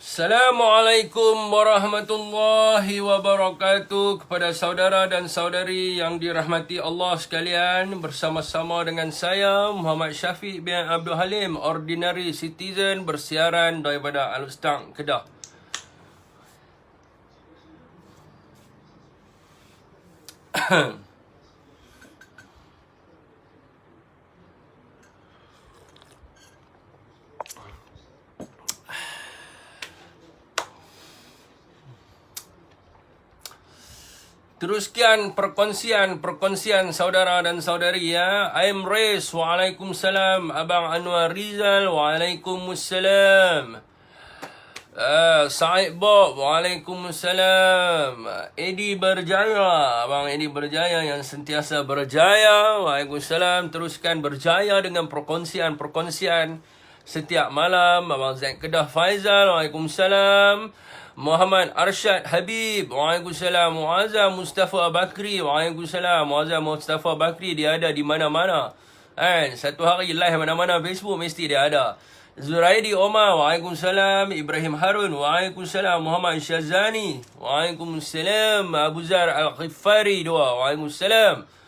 Assalamualaikum warahmatullahi wabarakatuh. Kepada saudara dan saudari yang dirahmati Allah sekalian, bersama-sama dengan saya Muhammad Syafiq bin Abdul Halim, Ordinary Citizen, bersiaran daripada Alustang, Kedah. Teruskan perkongsian saudara dan saudari ya. I'm Riz, waalaikumsalam. Abang Anwar Rizal, waalaikumsalam. Said Bob, waalaikumsalam. Edi Berjaya, Abang Edi Berjaya yang sentiasa berjaya, waalaikumsalam. Teruskan berjaya dengan perkongsian setiap malam. Abang Zaid Kedah Faizal, waalaikumsalam. Muhammad Arsyad Habib, waalaikumsalam. Muazzam Mustafa Bakri, waalaikumsalam. Muazzam Mustafa Bakri, dia ada di mana-mana. Satu hari live mana-mana Facebook mesti dia ada. Zuraidi Omar, waalaikumsalam. Ibrahim Harun, waalaikumsalam. Muhammad Syazani, waalaikumsalam. Abu Zar Al-Khifari, waalaikumsalam.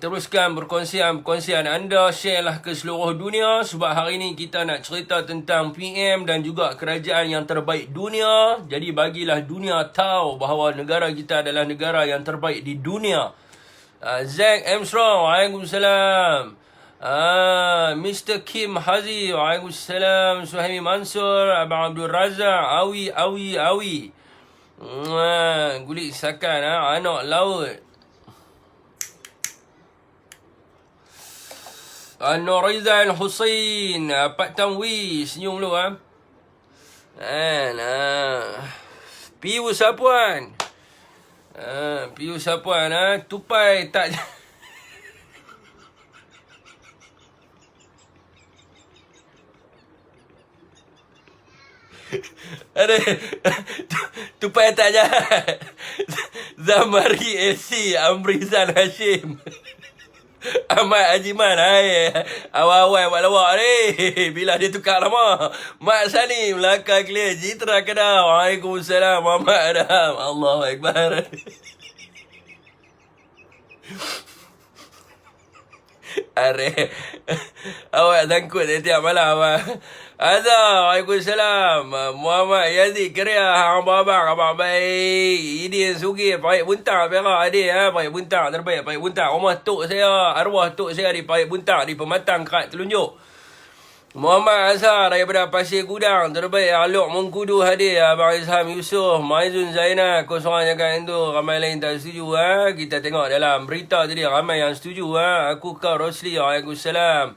Teruskan perkongsian anda, share lah ke seluruh dunia, sebab hari ni kita nak cerita tentang PM dan juga kerajaan yang terbaik dunia. Jadi bagilah dunia tahu bahawa negara kita adalah negara yang terbaik di dunia. Zack Armstrong, waalaikumsalam. Mr. Kim Hazi, waalaikumsalam. Suhaimi Mansur, Abang Abdul Razak, Awi. Gulik Sakan, anak laut. Norizal Hussein, Pak Tanwi, senyum dulu Piu Sapuan. Piu Sapuan, tupai tak ada tupai tak jahat. Zamari AC, Amrizan Hashim. Ahmad Ajiman, awal-awal buat lawak ni. Bila dia tukar nama. Mak Sani, Melaka Clear, Citra Kedah. Waalaikumsalam, Muhammad Adam. Allahu Akbar. Awak sangkut setiap malam. Azhar, waalaikumsalam. Muhammad Yazid Keria, abang baik. Idin Sugih, Paik Buntang, Perak adik Paik Buntang terbaik, Paik Buntang. Rumah tok saya, arwah tok saya di Paik Buntang, di Pematang Kerat Telunjuk. Muhammad Azhar daripada Pasir Gudang, terbaik. Alok Mengkudu hadir, Abang Izham Yusof, Maizun Zainal. Kau seorang cakap itu, ramai lain tak setuju. Kita tengok dalam berita tadi, ramai yang setuju. Aku kau Rosli, waalaikumsalam.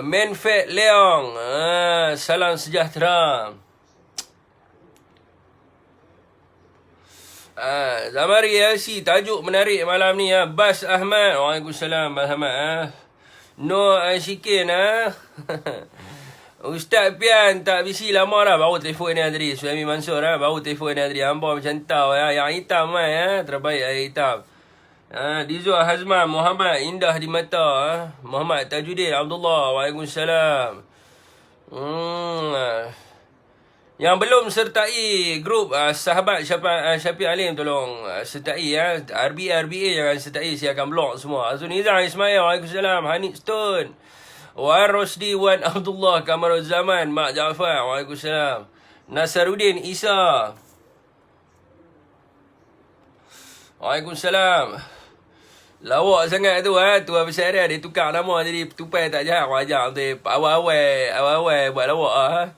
Manfred Leong, salam sejahtera. Zamari LC, tajuk menarik malam ni. Bas Ahmad, waalaikumsalam. Bas Ahmad. No Ashikin, Ustaz Pian tak bisi lama dah. Baru telefon ni tadi. Suhaimi Mansur, baru telefon ni tadi. Hamba macam tahu yang hitam terbaik yang hitam. Dizul Hazman Muhammad, indah di mata. Muhammad Tajuddin Abdullah, waalaikumsalam. Yang belum sertai grup sahabat Syafiq Alim, tolong sertai RBA jangan sertai, saya akan blok semua. Azul Nizam Ismail, waalaikumsalam. Hanif Stone, Wan Rosdi, Wan Abdullah, Kamarul Zaman, Mak Jaafar, waalaikumsalam. Nasaruddin Isa, waalaikumsalam. Lawak sangat tu tu besar dia tukar nama jadi tupai tak jahat. Wajar tu awal-awal buat lawak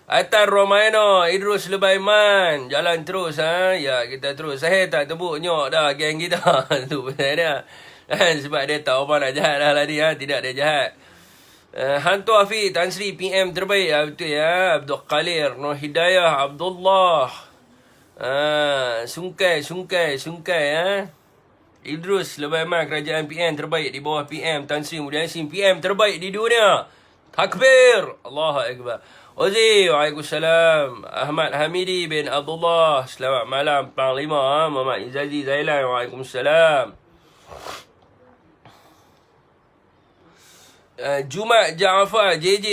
Atar Romaino, Idrus Lebaiman, jalan terus ya, kita terus. Saya tak tebuk nyok dah geng kita. Tu pasal dia. Sebab dia tahu apa nak jahat lah tadi tidak dia jahat. Hantu Afiq, Tan Sri PM terbaik betul Abdul Qalir, Nur Hidayah, Abdullah. Sungkai Idrus Lebaiman, kerajaan PM terbaik di bawah PM Tan Sri Muhyiddin Yassin, PM terbaik di dunia. Takbir, Allahu Akbar. Ozi, waalaikumsalam. Ahmad Hamidi bin Abdullah, selamat malam Panglima. Muhammad Izazi Zailan, waalaikumsalam. Jumat Jaafar JJ,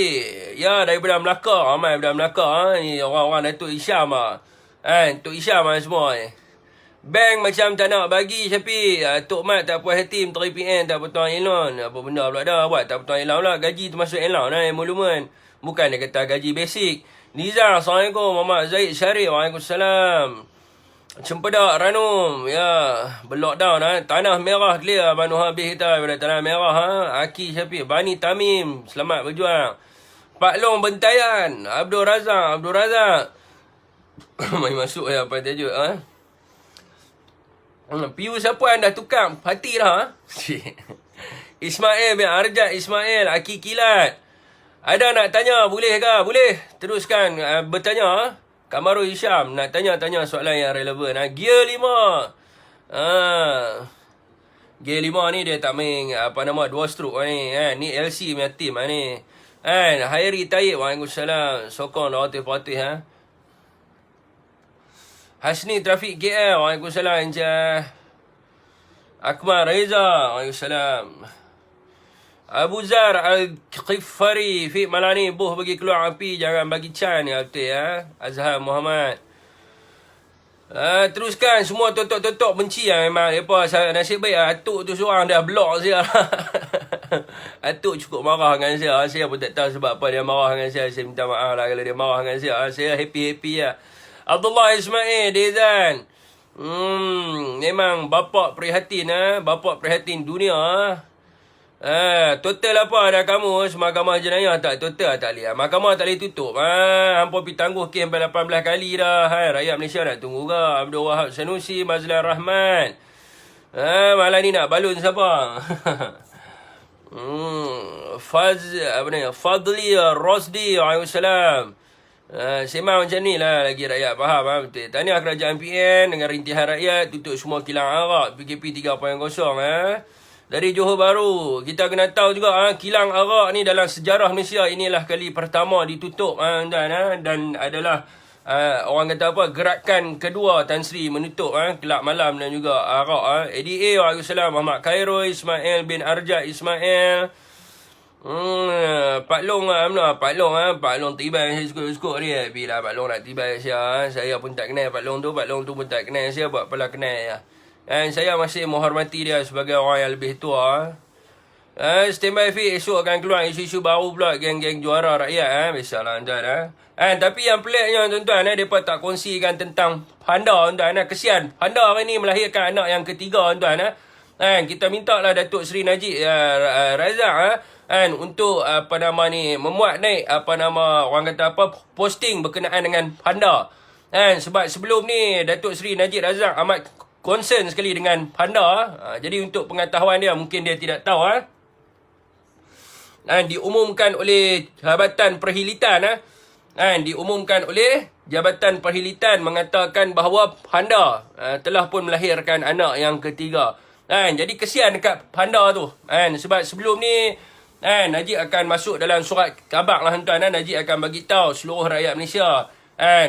Ya, daripada Melaka. Ramai daripada Melaka. Ni orang-orang Datuk Isyam lah. Tok Isyam lah semua ni. Bank macam tak nak bagi Syafiq. Tok Mat tak puas hati Menteri PN tak potong elon. Apa benda pula dah buat tak potong elon pula. Gaji termasuk elon lah emolumen. Bukan dia kata gaji basic. Nizar, Assalamualaikum. Muhammad Zaid Syarif, Waalaikumsalam. Cempedak Ranum. Ya, berlockdown Tanah Merah clear. Manu habis kita daripada Tanah Merah Aki Syafiq. Bani Tamim, selamat berjuang. Pak Long Bentayan. Abdul Razak. Mari masuk ya apa tajuk Piu siapa anda tukar hati dah Ismail bin Arjat Ismail Aki Kilat. Ada nak tanya boleh ke? Boleh. Teruskan bertanya. Kamarul Hisham nak tanya soalan yang relevan. Gear 5. Gear 5 ni dia tak main 2 stroke ni. Ni LC punya team ni. Hairi Tayyib, Waalaikumsalam. Sokong Latif-Fatih Hasni Trafik KL, Waalaikumsalam. Encah Akmal Reza, Waalaikumsalam. Abu Zar Al-Qifari, Fik Malani, buh bagi keluar api, jangan bagi can ya betul Azhar Muhammad. Teruskan semua totok benci memang depa nasib baik Atuk tu seorang dah block saya. Atuk cukup marah dengan saya pun tak tahu sebab apa dia marah dengan saya minta maaf lah kalau dia marah dengan saya happy lah. Abdullah Ismail Dezan. Memang bapak prihatin bapak prihatin dunia total apa dah kamu Mahkamah Jenayah tak total tak boleh mahkamah tak boleh tutup hampa pergi tangguh kes sampai 18 kali dah rakyat Malaysia nak tunggu ke. Abdul Wahab Sanusi Mazlan Rahman malam ni nak balun siapa? Fadli Rosdi, Waalaikumsalam. Sembang macam ni lah lagi rakyat faham betul. Tahniah kerajaan PN dengan rintihan rakyat tutup semua kilang arak PKP 3.0 Dari Johor Bahru, kita kena tahu juga kilang arak ni dalam sejarah Malaysia inilah kali pertama ditutup dan adalah orang kata apa gerakan kedua Tan Sri menutup kelab malam dan juga arak ADA. Waalaikumsalam. Muhammad Khairul Ismail bin Arjat Ismail. Pak Long Pak Long tiba saya skut dia bila Pak Long nak tiba saya pun tak kenal Pak Long tu pun tak kenal saya buat pala kenal ya. Dan saya masih menghormati dia sebagai orang yang lebih tua. Standby Fi, esok akan keluar isu-isu baru pula geng-geng juara rakyat biasalah tuan tapi yang peliknya tuan-tuan depa tak kongsikan tentang Panda tuan kesian Panda hari ni melahirkan anak yang ketiga tuan kita minta lah Datuk Seri Najib Razak untuk memuat naik orang kata posting berkenaan dengan Panda sebab sebelum ni Datuk Seri Najib Razak amat concern sekali dengan Panda jadi untuk pengetahuan dia mungkin dia tidak tahu diumumkan oleh Jabatan Perhilitan mengatakan bahawa Panda telah pun melahirkan anak yang ketiga jadi kesian dekat Panda tu sebab sebelum ni Najib akan masuk dalam surat khabar lah tuan Najib akan bagi tahu seluruh rakyat Malaysia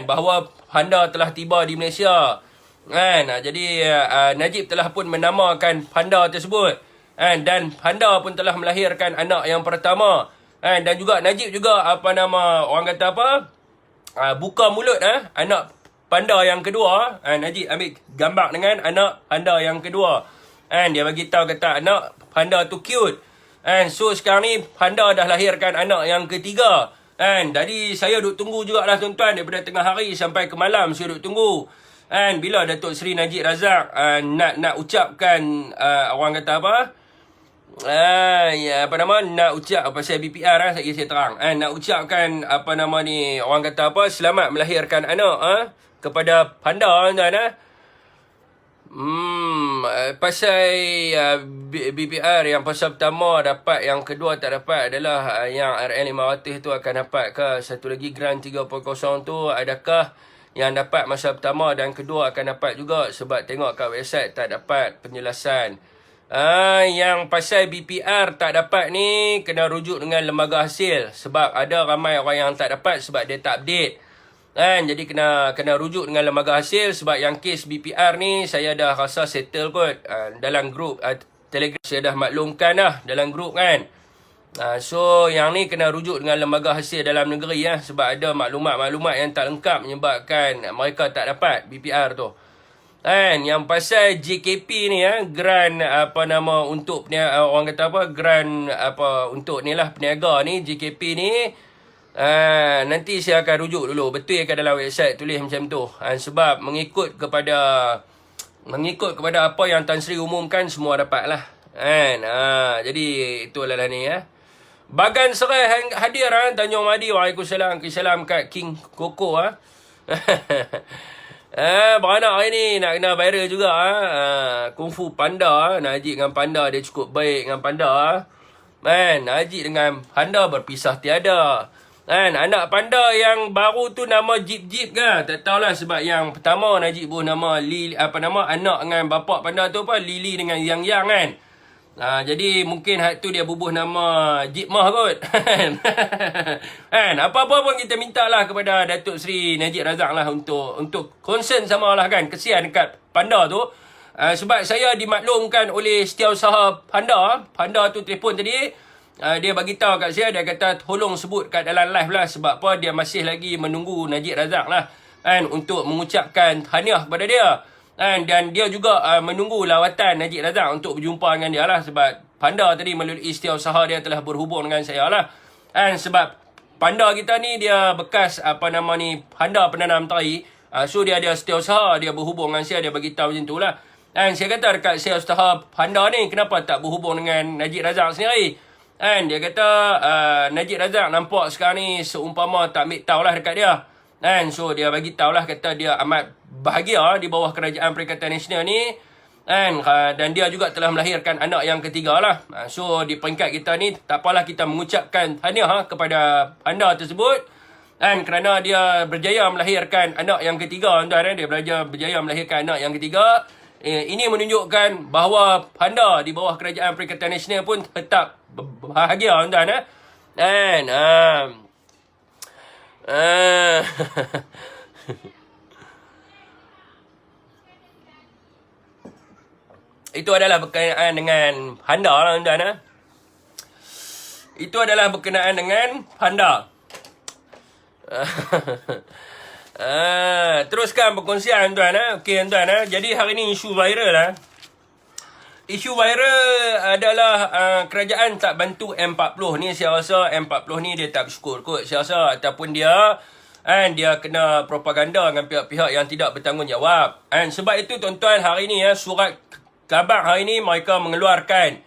bahawa Panda telah tiba di Malaysia jadi Najib telah pun menamakan Panda tersebut dan Panda pun telah melahirkan anak yang pertama dan juga Najib juga orang kata buka mulut anak Panda yang kedua Najib ambil gambar dengan anak Panda yang kedua dia bagi tahu kata anak Panda tu cute so sekarang ni Panda dah lahirkan anak yang ketiga jadi saya duk tunggu jugalah tuan-tuan daripada tengah hari sampai ke malam saya duk tunggu bila Datuk Seri Najib Razak nak ucapkan orang kata nak ucap pasal BPR saya terang nak ucapkan orang kata selamat melahirkan anak kepada Panda tuan pasal BPR yang pasal pertama dapat yang kedua tak dapat adalah yang RN500 tu akan dapat ke satu lagi grant 3.0 tu adakah yang dapat masa pertama dan kedua akan dapat juga sebab tengok kat website tak dapat penjelasan. Yang pasal BPR tak dapat ni kena rujuk dengan lembaga hasil sebab ada ramai orang yang tak dapat sebab dia tak update. Jadi kena rujuk dengan lembaga hasil sebab yang kes BPR ni saya dah rasa settle kot dalam grup Telegram saya dah maklumkan dah dalam grup So yang ni kena rujuk dengan lembaga hasil dalam negeri sebab ada maklumat-maklumat yang tak lengkap menyebabkan mereka tak dapat BPR tu. Kan yang pasal JKP ni grant untuk orang kata grant untuk ni lah peniaga ni JKP ni nanti saya akan rujuk dulu betul ke dalam website tulis macam tu. Sebab mengikut kepada apa yang Tan Sri umumkan semua dapat lah. Jadi itulah ni Bagan Serai hadir Tanjung Madi. Waalaikumsalam. Salam kat King Koko beranak hari ni nak kena viral juga Kung Fu Panda Najib dengan Panda dia cukup baik dengan Panda Najib dengan Panda berpisah tiada. Anak Panda yang baru tu nama Jip ke? Tak tahulah sebab yang pertama Najib buh nama anak dengan bapak Panda tu Lili dengan Yang kan. Jadi mungkin tu dia bubuh nama Jip Mah kot. Apa-apa pun kita minta lah kepada Datuk Seri Najib Razak lah untuk concern sama lah kan. Kesian dekat Panda tu. Sebab saya dimaklumkan oleh setiausaha Panda tu telefon tadi. Dia bagi tahu kat saya, dia kata tolong sebut kat dalam live lah sebab dia masih lagi menunggu Najib Razak lah untuk mengucapkan tahniah kepada dia. Dan dia juga menunggu lawatan Najib Razak untuk berjumpa dengan dia lah sebab Panda tadi melalui setiausaha dia telah berhubung dengan saya lah. Sebab Panda kita ni dia bekas Panda penanam teri. So dia ada setiausaha, dia berhubung dengan saya, dia bagi tahu macam tu lah. Saya kata dekat setiausaha Panda ni kenapa tak berhubung dengan Najib Razak sendiri. Dia kata Najib Razak nampak sekarang ni seumpama tak ambil tahu lah dekat dia. So dia bagi tahu lah, kata dia amat bahagia di bawah Kerajaan Perikatan Nasional ni. Dan dia juga telah melahirkan anak yang ketiga lah. So di peringkat kita ni tak apalah kita mengucapkan tahniah kepada Panda tersebut. Kerana dia berjaya melahirkan anak yang ketiga tuan. Dia berjaya melahirkan anak yang ketiga. Ini menunjukkan bahawa Panda di bawah Kerajaan Perikatan Nasional pun tetap bahagia tuan. Itu adalah berkenaan dengan Panda lah tuan. Itu adalah berkenaan dengan Panda. Teruskan perkongsian tuan. Okey tuan. Jadi hari ni isu viral lah. Isu viral adalah kerajaan tak bantu M40 ni. Saya rasa M40 ni dia tak bersyukur kot. Saya rasa ataupun dia kena propaganda dengan pihak-pihak yang tidak bertanggungjawab. Sebab itu tuan-tuan hari ni surat khabar hari ni mereka mengeluarkan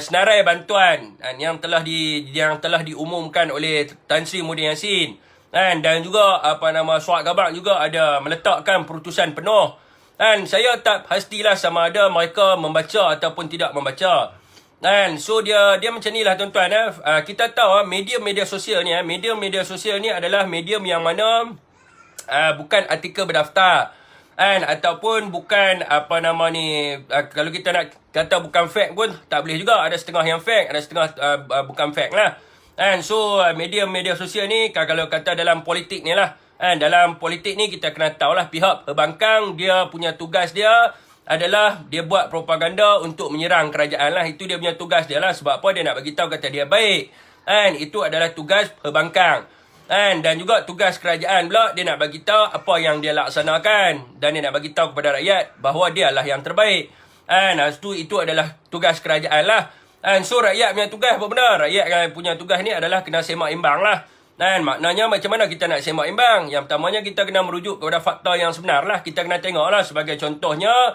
senarai bantuan yang telah diumumkan oleh Tan Sri Muhyiddin Yassin. Dan juga surat khabar juga ada meletakkan perutusan penuh. Saya tak pastilah sama ada mereka membaca ataupun tidak membaca. So dia macam ni lah tuan-tuan. Kita tahu media sosial ni adalah medium yang mana bukan artikel berdaftar. Ataupun bukan kalau kita nak kata bukan fake pun tak boleh juga. Ada setengah yang fake, ada setengah bukan fake lah. So media sosial ni kalau kata dalam politik ni lah. Dalam politik ni kita kena tahulah pihak pembangkang dia punya tugas dia adalah dia buat propaganda untuk menyerang kerajaan lah. Itu dia punya tugas dia lah. Sebab apa? Dia nak bagi tahu kata dia baik. Itu adalah tugas pembangkang. Dan juga tugas kerajaan pula dia nak bagi tahu apa yang dia laksanakan dan dia nak bagi tahu kepada rakyat bahawa dia lah yang terbaik. Itu adalah tugas kerajaan lah. So rakyat punya tugas apa benar? Rakyat punya tugas ni adalah kena semak imbang lah. Maknanya macam mana kita nak semak imbang? Yang pertamanya kita kena merujuk kepada fakta yang sebenar lah. Kita kena tengok lah sebagai contohnya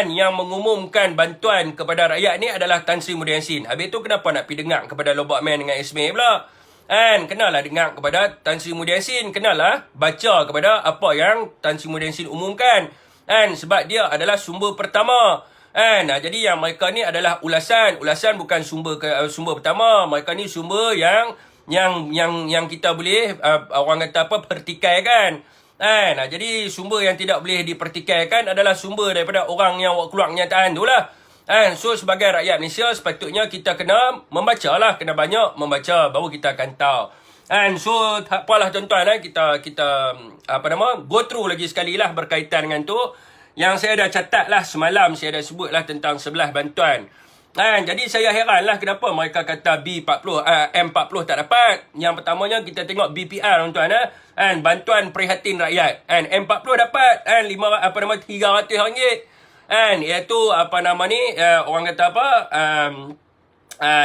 yang mengumumkan bantuan kepada rakyat ni adalah Tan Sri Muhyiddin Yassin. Habis tu kenapa nak pergi dengar kepada Lobak Man dengan Ismail pula? Kenalah dengar kepada Tan Sri Muhyiddin Yassin. Kenalah baca kepada apa yang Tan Sri Muhyiddin Yassin umumkan. Sebab dia adalah sumber pertama. Jadi yang mereka ni adalah ulasan. Ulasan bukan sumber pertama. Mereka ni sumber yang kita boleh orang kata pertikaikan. Jadi sumber yang tidak boleh dipertikaikan adalah sumber daripada orang yang keluar kenyataan tu lah. So sebagai rakyat Malaysia sepatutnya kita kena membaca lah, kena banyak membaca baru kita akan tahu. So tak apalah tuan-tuan, kita go through lagi sekali lah berkaitan dengan tu. Yang saya dah catat lah semalam, saya dah sebut lah tentang 11 bantuan. Jadi saya heran lah kenapa mereka kata B40, M40 tak dapat. Yang pertamanya kita tengok BPR tuan-tuan. Bantuan Prihatin Rakyat. M40 dapat. RM300. Iaitu orang kata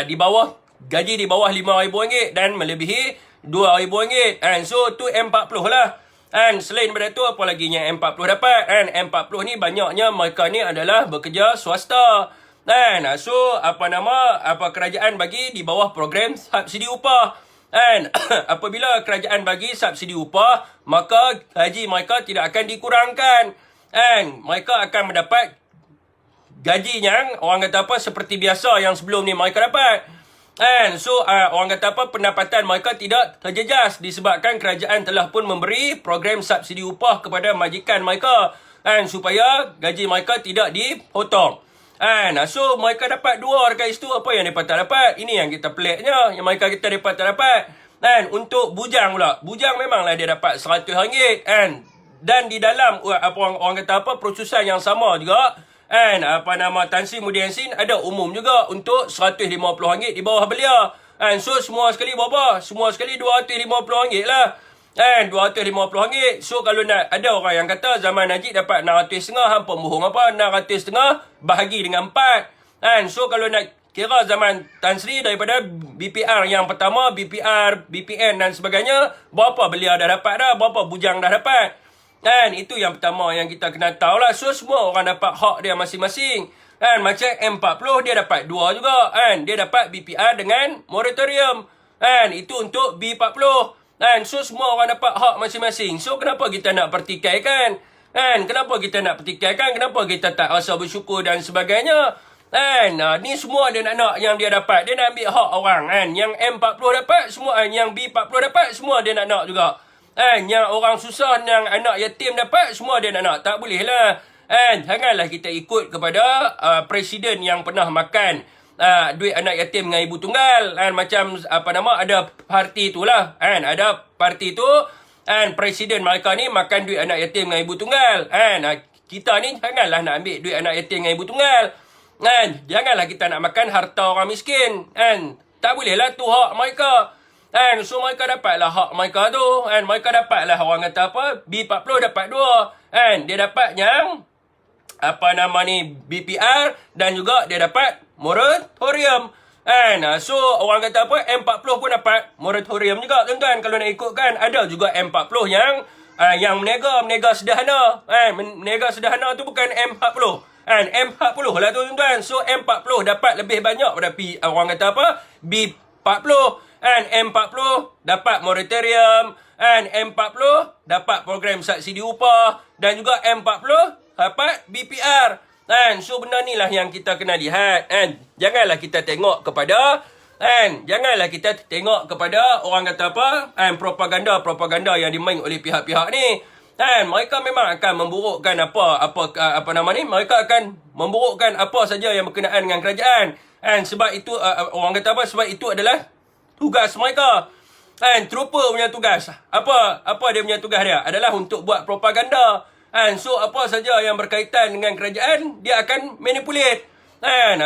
di bawah, gaji di bawah RM5,000 dan melebihi RM2,000. So tu M40 lah. Selain daripada tu apa lagi yang M40 dapat? M40 ni banyaknya mereka ni adalah bekerja swasta. So kerajaan bagi di bawah program subsidi upah. Apabila kerajaan bagi subsidi upah, maka gaji mereka tidak akan dikurangkan. Mereka akan mendapat gaji yang orang kata seperti biasa yang sebelum ni mereka dapat. So orang kata pendapatan mereka tidak terjejas disebabkan kerajaan telah pun memberi program subsidi upah kepada majikan mereka supaya gaji mereka tidak dipotong. So mereka dapat dua dekat situ. Apa yang mereka tak dapat? Ini yang kita peliknya, yang mereka kita mereka tak dapat. Untuk bujang pula, bujang memanglah dia dapat RM100. Dan di dalam orang kata perutusan yang sama juga, Tan Sri Muhyiddin Yassin ada umum juga untuk RM150 di bawah belia. So semua sekali berapa? Semua sekali RM250 lah. RM250. So kalau nak, ada orang yang kata zaman Najib dapat RM600.5, hampa bohong apa? RM600.5 bahagi dengan 4. So kalau nak kira zaman Tan Sri daripada BPR yang pertama, BPR, BPN dan sebagainya, berapa belia dah dapat dah? Berapa bujang dah dapat? Itu yang pertama yang kita kena tahu lah. So semua orang dapat hak dia masing-masing. Macam M40 dia dapat dua juga. Dia dapat BPR dengan moratorium. Itu untuk B40. So semua orang dapat hak masing-masing. So kenapa kita nak pertikaikan? Kenapa kita nak pertikaikan? Kenapa kita tak rasa bersyukur dan sebagainya? Ni semua dia nak yang dia dapat. Dia nak ambil hak orang. Yang M40 dapat semua, yang B40 dapat semua dia nak juga. Yang orang susah, yang anak yatim dapat semua dia nak. Tak boleh lah. Janganlah kita ikut kepada presiden yang pernah makan duit anak yatim dengan ibu tunggal. Macam ada parti tu lah. Ada parti tu, presiden mereka ni makan duit anak yatim dengan ibu tunggal. Kita ni janganlah nak ambil duit anak yatim dengan ibu tunggal. Janganlah kita nak makan harta orang miskin. Tak boleh lah tu hak mereka. So mereka dapatlah hak mereka tu. Mereka dapatlah orang kata B40 dapat dua. Dia dapat yang BPR dan juga dia dapat moratorium. So orang kata M40 pun dapat moratorium juga tuan-tuan. Kalau nak ikutkan, ada juga M40 yang menega sederhana. Menega sederhana tu bukan M40. M40 lah tuan-tuan. So M40 dapat lebih banyak pada orang kata B40. M40 dapat moratorium. M40 dapat program subsidi upah. Dan juga M40 dapat BPR. So benda ni lah yang kita kena lihat. Janganlah kita tengok kepada janganlah kita tengok kepada orang kata propaganda yang dimain oleh pihak-pihak ni. Mereka memang akan memburukkan mereka akan memburukkan apa saja yang berkenaan dengan kerajaan. Sebab itu orang kata sebab itu adalah tugas mereka. Trooper punya tugas. Apa dia punya tugas dia? Adalah untuk buat propaganda. So apa saja yang berkaitan dengan kerajaan, dia akan manipulate.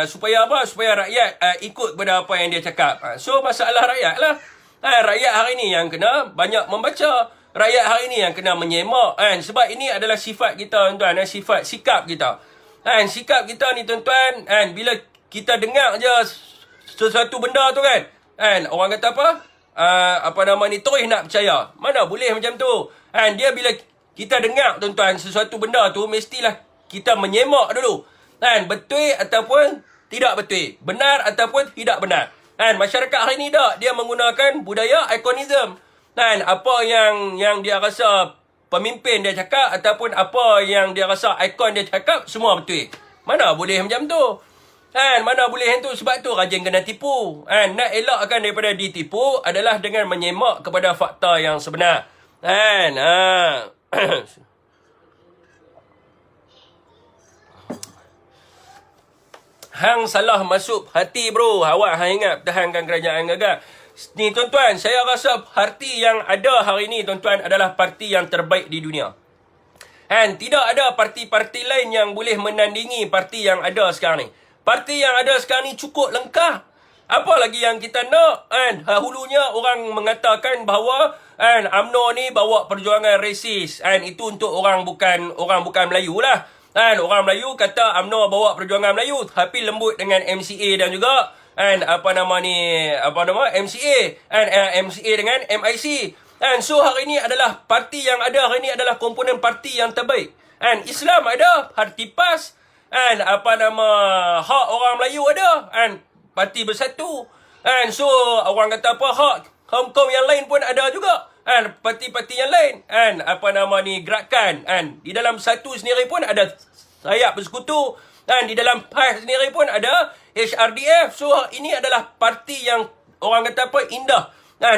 Supaya apa? Supaya rakyat ikut kepada apa yang dia cakap. So masalah rakyat lah. Rakyat hari ni yang kena banyak membaca. Rakyat hari ni yang kena menyemak. Sebab ini adalah sifat kita tuan-tuan. Sifat sikap kita. Sikap kita ni tuan-tuan, bila kita dengar je sesuatu benda tu orang kata terus nak percaya. Mana boleh macam tu. Dia bila kita dengar tuan-tuan sesuatu benda tu, mestilah kita menyemak dulu. Betul ataupun tidak betul. Benar ataupun tidak benar. Masyarakat hari ni dia menggunakan budaya ikonism. Apa yang dia rasa pemimpin dia cakap ataupun apa yang dia rasa ikon dia cakap, semua betul. Mana boleh macam tu. Mana boleh tu. Sebab tu rajin kena tipu. Nak elakkan daripada ditipu adalah dengan menyemak kepada fakta yang sebenar. Hang salah masuk hati bro. Awak ingat pertahankan kerajaan gagah. Ni tuan-tuan, saya rasa parti yang ada hari ni tuan-tuan adalah parti yang terbaik di dunia. Tidak ada parti-parti lain yang boleh menandingi parti yang ada sekarang ni. Parti yang ada sekarang ni cukup lengkap. Apa lagi yang kita nak? Kan? Hulunya orang mengatakan bahawa UMNO ni bawa perjuangan resis. Itu untuk orang bukan Melayu lah. Orang Melayu kata UMNO bawa perjuangan Melayu, tapi lembut dengan MCA dan juga MCA MCA dengan MIC. So hari ini adalah parti yang ada hari ini adalah komponen parti yang terbaik. Islam ada, Parti PAS. Hak orang Melayu ada. Parti Bersatu. So orang kata apa, hak kaum-kaum yang lain pun ada juga. Parti-parti yang lain. Gerakan. Di dalam Satu sendiri pun ada sayap bersekutu. Di dalam PAS sendiri pun ada HRDF. So ini adalah parti yang orang kata apa, indah.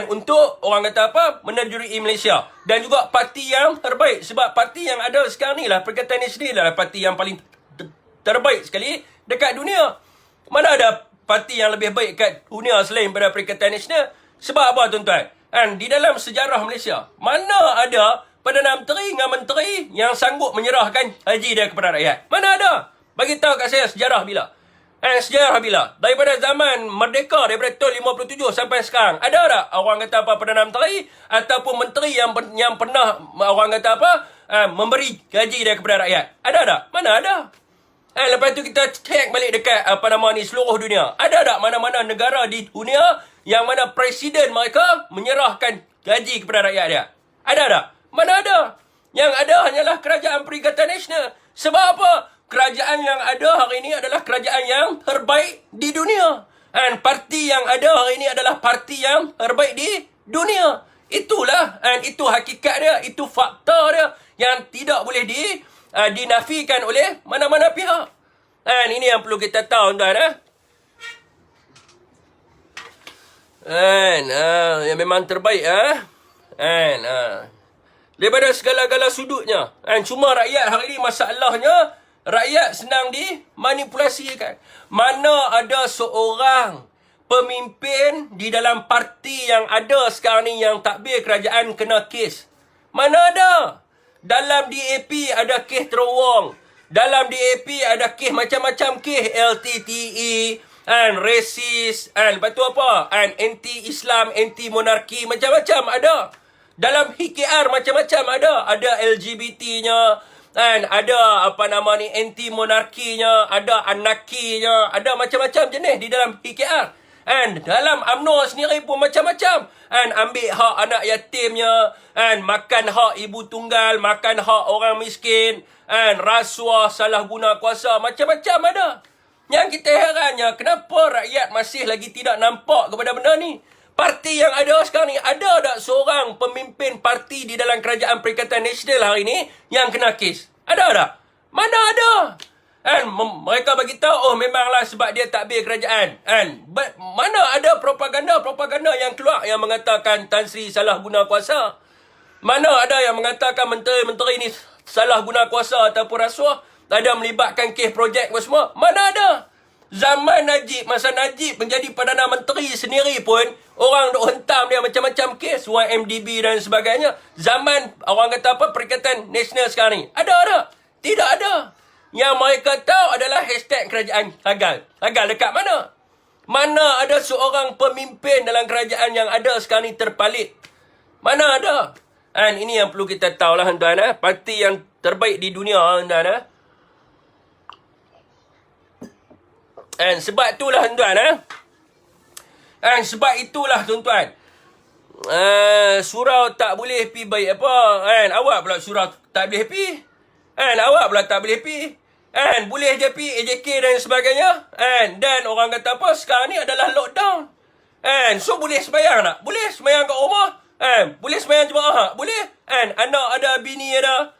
Untuk orang kata apa, menerjui Malaysia. Dan juga parti yang terbaik. Sebab parti yang ada sekarang ni lah, Perikatan Nasional adalah parti yang paling terbaik sekali dekat dunia. Mana ada parti yang lebih baik kat dunia selain daripada Perikatan Nasional? Sebab apa tuan-tuan? Di dalam sejarah Malaysia, mana ada Perdana Menteri dengan Menteri yang sanggup menyerahkan haji dia kepada rakyat? Mana ada? Bagi tahu kat saya sejarah bila? Sejarah bila? Daripada zaman merdeka, daripada tahun 57 sampai sekarang. Ada tak orang kata apa Perdana Menteri ataupun Menteri yang pernah orang kata apa memberi gaji dia kepada rakyat? Ada tak? Mana ada? Lepas tu kita cek balik dekat seluruh dunia. Ada tak mana-mana negara di dunia yang mana presiden mereka menyerahkan gaji kepada rakyat dia? Ada tak? Mana ada? Yang ada hanyalah Kerajaan Perikatan Nasional. Sebab apa? Kerajaan yang ada hari ini adalah kerajaan yang terbaik di dunia. Parti yang ada hari ini adalah parti yang terbaik di dunia. Itulah, itu hakikat dia, itu fakta dia yang tidak boleh dinafikan oleh mana-mana pihak. Ini yang perlu kita tahu, tuan. Yang memang terbaik. Daripada segala-gala sudutnya. Cuma rakyat hari ini masalahnya, rakyat senang dimanipulasikan. Mana ada seorang pemimpin di dalam parti yang ada sekarang ni yang takbir kerajaan kena kes? Mana ada? Dalam DAP ada kes terowong. Dalam DAP ada kes macam-macam kes. LTTE, resis, lepas tu apa? Anti-Islam, anti-monarki, macam-macam ada. Dalam HKR macam-macam ada. Ada LGBT-nya, ada anti-monarkinya, ada anarkinya, ada macam-macam jenis di dalam PKR. Dalam UMNO sendiri pun macam-macam. Ambil hak anak yatimnya, makan hak ibu tunggal, makan hak orang miskin, rasuah, salah guna kuasa, macam-macam ada. Yang kita herannya, kenapa rakyat masih lagi tidak nampak kepada benda ni? Parti yang ada sekarang ni, ada tak seorang pemimpin parti di dalam Kerajaan Perikatan Nasional hari ni yang kena kes? Ada tak? Mana ada? Mereka bagi tahu, memanglah sebab dia takbir kerajaan. Mana ada propaganda yang keluar yang mengatakan Tan Sri salah guna kuasa? Mana ada yang mengatakan menteri-menteri ni salah guna kuasa ataupun rasuah? Ada melibatkan kes projek semua? Mana ada? Zaman Najib, masa Najib menjadi Perdana Menteri sendiri pun, orang duk hentam dia macam-macam kes, YMDB dan sebagainya. Zaman, orang kata apa, Perikatan Nasional sekarang ni. Ada tak? Tidak ada. Yang mereka tahu adalah hashtag kerajaan gagal. Gagal dekat mana? Mana ada seorang pemimpin dalam kerajaan yang ada sekarang ni terpalit? Mana ada? Ini yang perlu kita tahu lah, tuan. Parti yang terbaik di dunia, tuan. Sebab itulah tuan-tuan. Sebab itulah tuan-tuan. Surau tak boleh pi baik apa? Awak pula surau tak boleh pi. Awak pula tak boleh pi. Boleh je pi AJK dan sebagainya. Dan orang kata apa? Sekarang ni adalah lockdown. So boleh sembahyang tak? Boleh sembahyang kat rumah. Boleh sembahyang jemaah? Boleh. Anak ada, bini ada.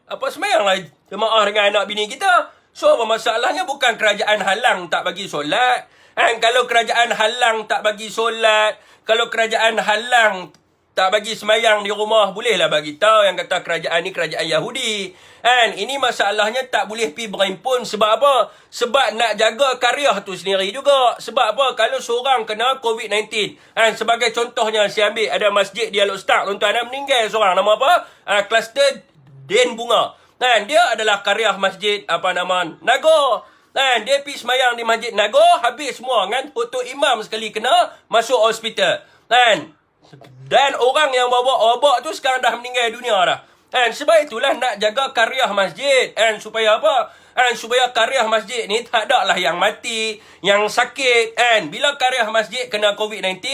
Apa sembahyanglah jemaah dengan anak bini kita. So, masalahnya bukan kerajaan halang tak bagi solat. Kalau kerajaan halang tak bagi solat, kalau kerajaan halang tak bagi semayang di rumah, bolehlah bagi tahu yang kata kerajaan ni kerajaan Yahudi. Ini masalahnya tak boleh pi berhimpun. Sebab apa? Sebab nak jaga karya tu sendiri juga. Sebab apa? Kalau seorang kena COVID-19, sebagai contohnya saya ambil ada masjid di Al-Ustaz, tuan-tuan, meninggal seorang, nama apa? Kluster Den Bunga. Dia adalah karya masjid Nagor. Kan, dia pergi semayang di Masjid Nagor, habis semua kan, foto imam sekali kena masuk hospital. Kan? Dan orang yang bawa obak tu sekarang dah meninggal dunia dah. Kan, sebab itulah nak jaga karyah masjid. Kan, supaya apa? Kan, supaya karyah masjid ni tak ada lah yang mati, yang sakit. Kan, bila karyah masjid kena COVID-19,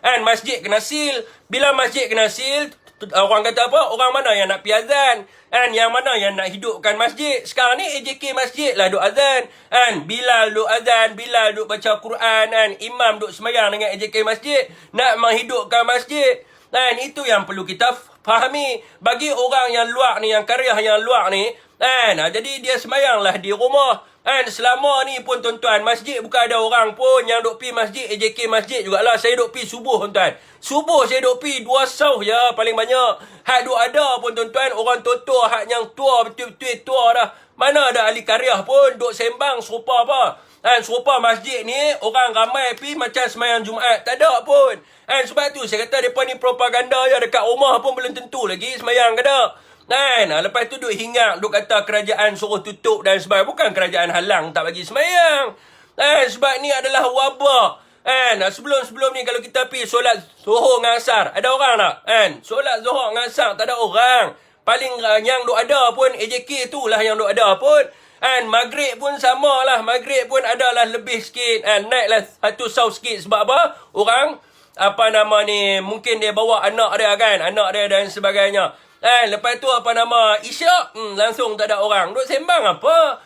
kan, masjid kena seal. Bila masjid kena seal, orang kata apa? Orang mana yang nak pergi azan? Kan, yang mana yang nak hidupkan masjid? Sekarang ni AJK masjid lah duk azan. Kan, Bilal duk azan, Bilal duk baca Quran, kan, imam duk semayang dengan AJK masjid. Nak menghidupkan masjid. Kan, itu yang perlu kita fahami. Bagi orang yang luar ni, yang karyah yang luar ni, kan, jadi dia semayanglah di rumah. Kan, selama ni pun tuan-tuan, masjid bukan ada orang pun yang duk pi masjid, AJK masjid jugalah. Saya duk pi subuh tuan-tuan. Subuh saya duk pi 2 sauh je paling banyak. Hak duk ada pun tuan-tuan, orang tua-tua, hak yang tua, betul-betul tua dah. Mana ada ahli karyah pun duk sembang serupa apa. Kan, serupa masjid ni, orang ramai pi macam semayang Jumaat. Tak ada pun. Kan, sebab tu saya kata mereka ni propaganda je. Dekat rumah pun belum tentu lagi semayang ke tak. Kan, lepas tu duk hinggap, duk kata kerajaan suruh tutup dan sebagainya. Bukan kerajaan halang tak bagi semayang. Kan, sebab ni adalah wabak. Kan, sebelum ni kalau kita pergi solat Zuhur dengan Asar, ada orang tak? Kan, solat Zuhur dengan Asar tak ada orang. Paling yang duk ada pun AJK tu lah yang duk ada pun. Kan, Maghrib pun sama lah. Maghrib pun adalah lebih sikit. Kan, naiklah 1 sauh sikit. Sebab apa? Orang, apa nama ni, mungkin dia bawa anak dia kan. Anak dia dan sebagainya. Lepas tu apa nama, Isyak, langsung tak ada orang. Duk sembang apa?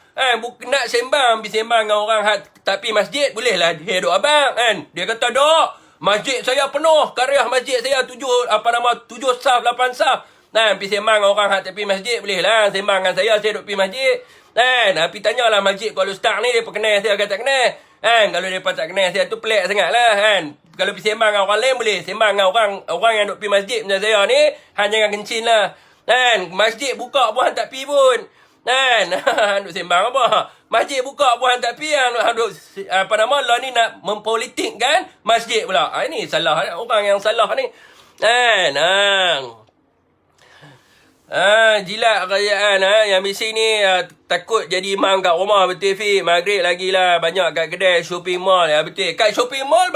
Nak sembang, pergi sembang dengan orang tak pergi masjid, boleh lah dia duk abang. Dia kata, dok, masjid saya penuh. Karyah masjid saya 7 saf, 8 saf. Pergi sembang dengan orang tak pergi masjid, boleh lah. Sembang dengan saya duk pergi masjid. Tapi tanyalah masjid kalau ustaz ni, dia kenal saya ke tak kenal. Kalau dia tak kenal saya tu pelik sangat lah. Kalau pergi sembang dengan orang lain boleh. Sembang dengan orang yang duk pergi masjid macam saya ni, jangan kencing lah. Masjid buka pun tak pergi pun. Duk sembang apa? Masjid buka pun tak pergi. Duk, apa nama, lah ni nak mempolitikkan masjid pula. Ini salah orang yang salah ni. Jilat kerajaan yang mesti ni takut jadi imam kat rumah. Betul Fi, Maghrib lagi lah. Banyak kat kedai shopping mall. Betul, kat shopping mall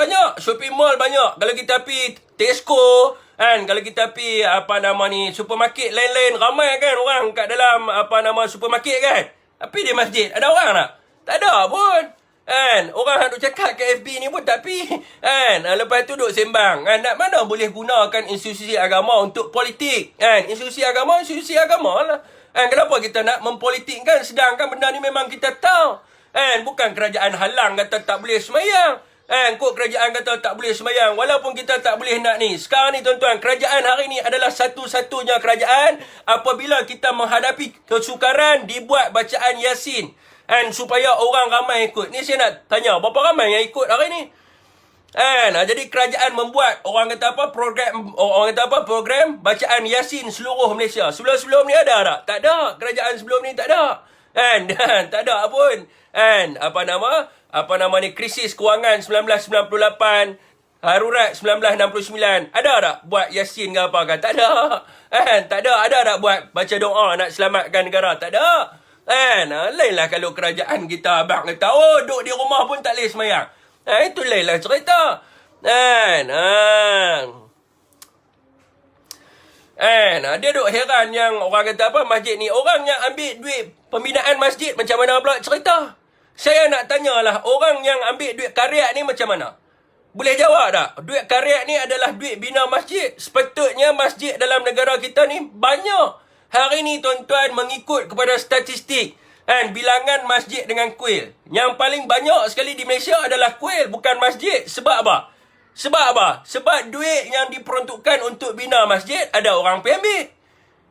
banyak. Kalau kita pergi Tesco, kalau kita pergi apa nama ni, supermarket lain-lain, ramai kan orang kat dalam apa nama supermarket kan. Tapi di masjid ada orang tak? Tak ada pun. Orang yang duk cakap ke FB ni pun tak pergi. Lepas tu duk sembang. Nak mana boleh gunakan institusi agama untuk politik. Institusi agama lah. Kenapa kita nak mempolitikkan sedangkan benda ni memang kita tahu. Bukan kerajaan halang kata tak boleh semayang. Kok kerajaan kata tak boleh semayang. Walaupun kita tak boleh nak ni. Sekarang ni tuan-tuan, kerajaan hari ni adalah satu-satunya kerajaan apabila kita menghadapi kesukaran dibuat bacaan Yasin. Supaya orang ramai ikut. Ni saya nak tanya, berapa ramai yang ikut hari ni? Jadi kerajaan membuat orang kata apa program bacaan Yasin seluruh Malaysia. Sebelum ni ada tak? Tak ada. Kerajaan sebelum ni tak ada. Tak ada pun. Apa nama ni, krisis kewangan 1998, darurat 1969. Ada tak buat Yasin ke apa kan? Tak ada. Tak ada. Ada tak buat baca doa nak selamatkan negara? Tak ada. Lainlah kalau kerajaan kita abang kata, duduk di rumah pun tak boleh semayang. Itu lainlah cerita. Dia duk heran yang orang kata apa, masjid ni, orang yang ambil duit pembinaan masjid macam mana pula cerita? Saya nak tanyalah, orang yang ambil duit karyat ni macam mana? Boleh jawab tak? Duit karyat ni adalah duit bina masjid. Sepatutnya masjid dalam negara kita ni banyak. Hari ni tuan-tuan, mengikut kepada statistik, bilangan masjid dengan kuil, yang paling banyak sekali di Malaysia adalah kuil, bukan masjid. Sebab apa? Sebab duit yang diperuntukkan untuk bina masjid, ada orang pergi ambil.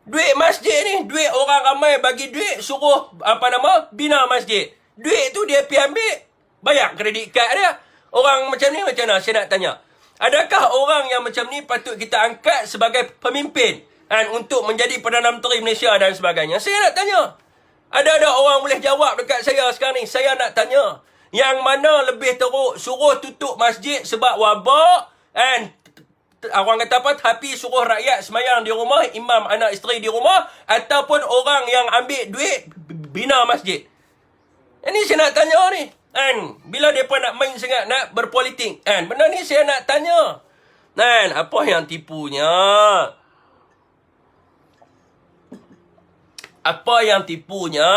Duit masjid ni, duit orang ramai bagi duit, suruh bina masjid. Duit tu dia pergi ambil, bayar kredit kad dia. Orang macam ni macam mana? Saya nak tanya, adakah orang yang macam ni patut kita angkat sebagai pemimpin untuk menjadi Perdana Menteri Malaysia dan sebagainya? Saya nak tanya. Ada orang boleh jawab dekat saya sekarang ni? Saya nak tanya. Yang mana lebih teruk, suruh tutup masjid sebab wabak, orang kata apa, tapi suruh rakyat semayang di rumah, imam anak isteri di rumah, ataupun orang yang ambil duit bina masjid? Ini saya nak tanya ni. Kan, bila mereka nak main sangat, nak berpolitik. Kan, benda ni saya nak tanya. Kan, apa yang tipunya? Apa yang tipunya?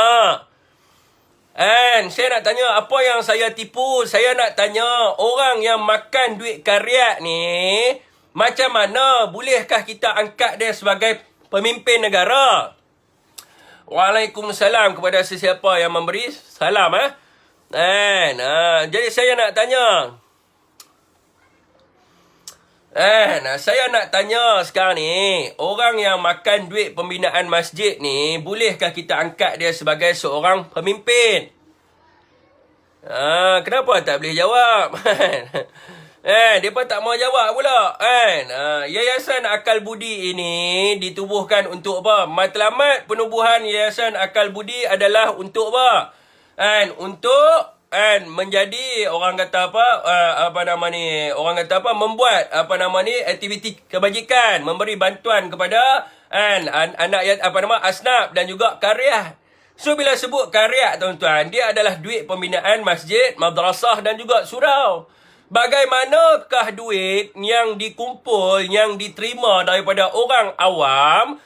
Saya nak tanya, apa yang saya tipu? Saya nak tanya, orang yang makan duit kariat ni, macam mana bolehkah kita angkat dia sebagai pemimpin negara? Waalaikumsalam kepada sesiapa yang memberi salam. Jadi saya nak tanya. Saya nak tanya sekarang ni, orang yang makan duit pembinaan masjid ni, bolehkah kita angkat dia sebagai seorang pemimpin? Kenapa tak boleh jawab? Mereka tak mau jawab pula. Yayasan Akal Budi ini ditubuhkan untuk apa? Matlamat penubuhan Yayasan Akal Budi adalah untuk apa? Untuk menjadi orang kata membuat aktiviti kebajikan, memberi bantuan kepada anak asnaf dan juga karya. So bila sebut karya, tuan-tuan, dia adalah duit pembinaan masjid, madrasah dan juga surau. Bagaimanakah duit yang dikumpul, yang diterima daripada orang awam,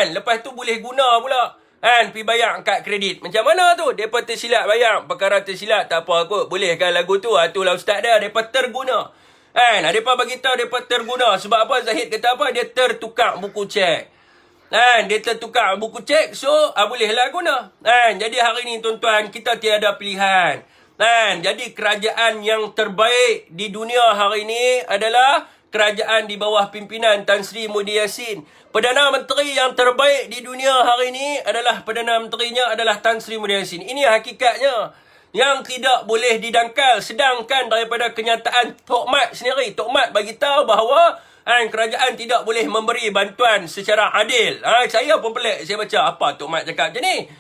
lepas tu boleh guna pula. Pergi bayar kad kredit. Macam mana tu? Mereka tersilap bayar. Perkara tersilap, tak apa kot. Bolehkan lagu tu? Itulah ustaz dia. Mereka terguna. Mereka beritahu mereka terguna. Sebab apa? Zahid kata apa? Dia tertukar buku cek. Dia tertukar buku cek. So, bolehlah guna. Jadi hari ni tuan-tuan, kita tiada pilihan. Jadi kerajaan yang terbaik di dunia hari ini adalah kerajaan di bawah pimpinan Tan Sri Muhyiddin Yassin. Perdana Menteri yang terbaik di dunia hari ini adalah Perdana Menterinya adalah Tan Sri Muhyiddin Yassin. Ini hakikatnya yang tidak boleh didangkal. Sedangkan daripada kenyataan Tok Mat sendiri, Tok Mat bagi tahu bahawa kerajaan tidak boleh memberi bantuan secara adil. Saya pun pelik, saya baca apa Tok Mat cakap macam ni.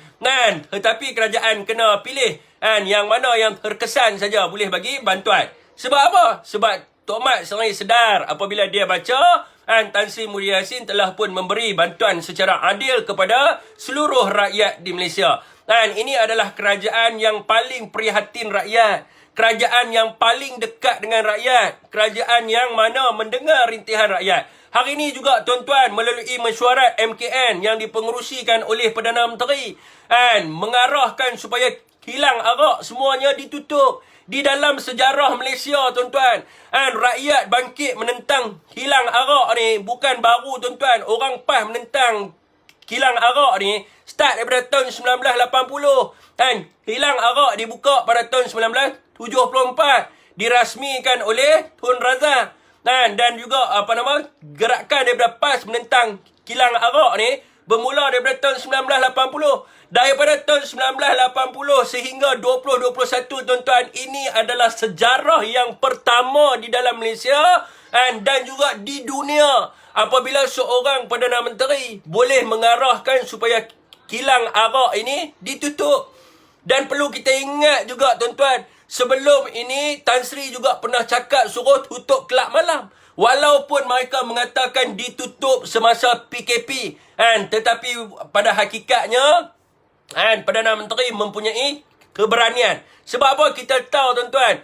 Tetapi kerajaan kena pilih yang mana yang terkesan saja boleh bagi bantuan. Sebab apa? Sebab Tok Mat sendiri sedar apabila dia baca Tan Sri Muhyiddin Yassin telah pun memberi bantuan secara adil kepada seluruh rakyat di Malaysia. Ini adalah kerajaan yang paling prihatin rakyat. Kerajaan yang paling dekat dengan rakyat. Kerajaan yang mana mendengar rintihan rakyat. Hari ini juga tuan-tuan melalui mesyuarat MKN yang dipengerusikan oleh Perdana Menteri. Mengarahkan supaya kilang arak semuanya ditutup. Di dalam sejarah Malaysia, tuan-tuan, rakyat bangkit menentang kilang arak ni bukan baru, tuan-tuan. Orang PAS menentang kilang arak ni start daripada tahun 1980. Kilang arak dibuka pada tahun 1974. Dirasmikan oleh Tun Razak. Dan juga gerakan daripada PAS menentang kilang arak ni bermula daripada tahun 1980. Daripada tahun 1980 sehingga 2021, tuan-tuan, ini adalah sejarah yang pertama di dalam Malaysia dan juga di dunia apabila seorang Perdana Menteri boleh mengarahkan supaya kilang arak ini ditutup. Dan perlu kita ingat juga, tuan-tuan, sebelum ini Tan Sri juga pernah cakap suruh tutup kelab malam. Walaupun mereka mengatakan ditutup semasa PKP. Tetapi pada hakikatnya Perdana Menteri mempunyai keberanian. Sebab apa kita tahu, tuan-tuan,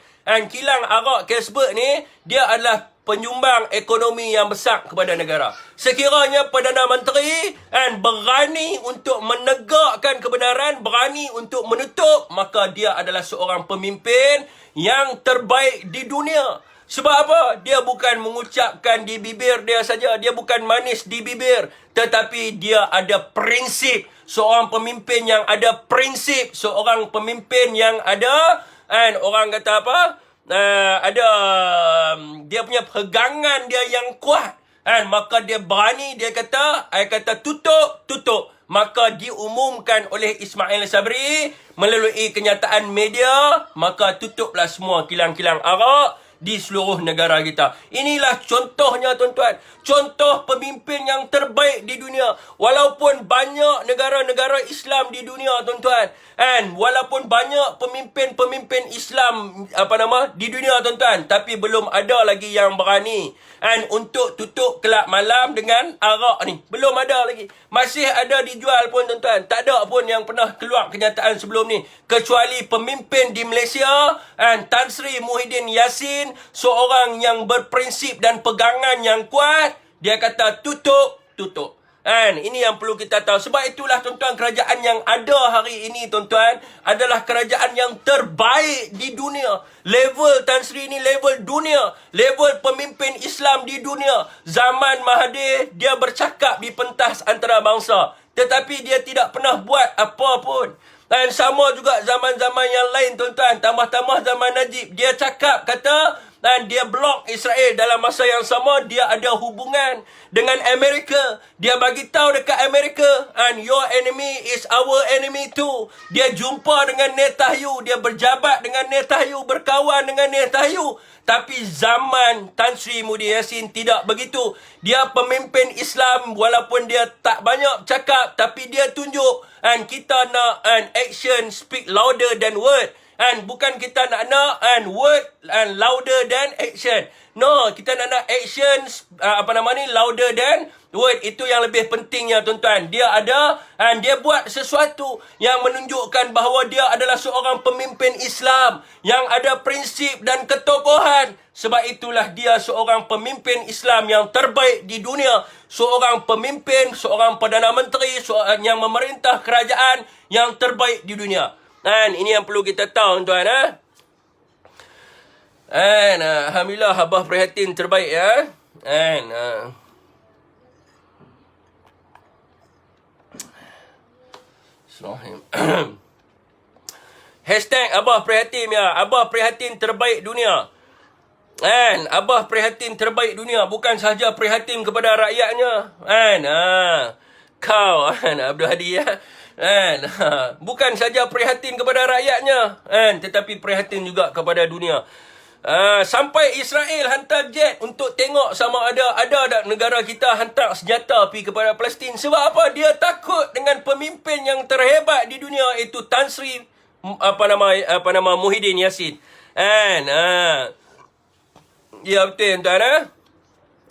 kilang arak Kesberg ni dia adalah penyumbang ekonomi yang besar kepada negara. Sekiranya Perdana Menteri berani untuk menegakkan kebenaran, berani untuk menutup, maka dia adalah seorang pemimpin yang terbaik di dunia. Sebab apa? Dia bukan mengucapkan di bibir dia saja. Dia bukan manis di bibir. Tetapi dia ada prinsip. Seorang pemimpin yang ada prinsip. Seorang pemimpin yang ada, orang kata apa? Ada dia punya pegangan dia yang kuat. Maka dia berani, dia kata tutup. Maka diumumkan oleh Ismail Sabri melalui kenyataan media, maka tutuplah semua kilang-kilang arak. di seluruh negara kita. Inilah contohnya tuan-tuan. Contoh pemimpin yang terbaik di dunia. Walaupun banyak negara-negara Islam di dunia tuan-tuan. And walaupun banyak pemimpin-pemimpin Islam di dunia tuan-tuan. Tapi belum ada lagi yang berani. And untuk tutup kelab malam dengan arak ni. Belum ada lagi. Masih ada dijual pun tuan-tuan. Tak ada pun yang pernah keluar kenyataan sebelum ni. Kecuali pemimpin di Malaysia. And Tan Sri Muhyiddin Yassin. Seorang yang berprinsip dan pegangan yang kuat. Dia kata tutup. And ini yang perlu kita tahu. Sebab itulah tuan-tuan, kerajaan yang ada hari ini tuan-tuan adalah kerajaan yang terbaik di dunia. Level Tan Sri ni level dunia. Level pemimpin Islam di dunia. Zaman Mahathir dia bercakap di pentas antarabangsa. Tetapi dia tidak pernah buat apa pun. Dan sama juga zaman-zaman yang lain tuan-tuan. Tambah-tambah zaman Najib. Dia cakap kata dan dia blok Israel. Dalam masa yang sama dia ada hubungan dengan Amerika. Dia bagi tahu dekat Amerika, and your enemy is our enemy too. Dia jumpa dengan Netanyahu, dia berjabat dengan Netanyahu, berkawan dengan Netanyahu. Tapi zaman Tan Sri Muhyiddin Yassin tidak begitu. Dia pemimpin Islam walaupun dia tak banyak cakap, tapi dia tunjuk. And kita nak action speak louder than word. And bukan kita nak word and louder than action. No, kita nak action louder than word. Itu yang lebih pentingnya tuan-tuan. Dia ada and dia buat sesuatu yang menunjukkan bahawa dia adalah seorang pemimpin Islam yang ada prinsip dan ketokohan. Sebab itulah dia seorang pemimpin Islam yang terbaik di dunia. Seorang pemimpin, seorang Perdana Menteri, seorang yang memerintah kerajaan yang terbaik di dunia. Dan ini yang perlu kita tahu tuan-tuan. Dan alhamdulillah abah prihatin terbaik ya. Dan hashtag abah prihatin ya. Abah prihatin terbaik dunia. Dan abah prihatin terbaik dunia. Bukan sahaja prihatin kepada rakyatnya. Dan kau Abdul Hadi ya. Bukan saja prihatin kepada rakyatnya, tetapi prihatin juga kepada dunia. Sampai Israel hantar jet untuk tengok sama ada tak negara kita hantar senjata pergi kepada Palestin. Sebab apa? Dia takut dengan pemimpin yang terhebat di dunia, itu Tan Sri Muhyiddin Yassin. Ya betul tuan-tuan.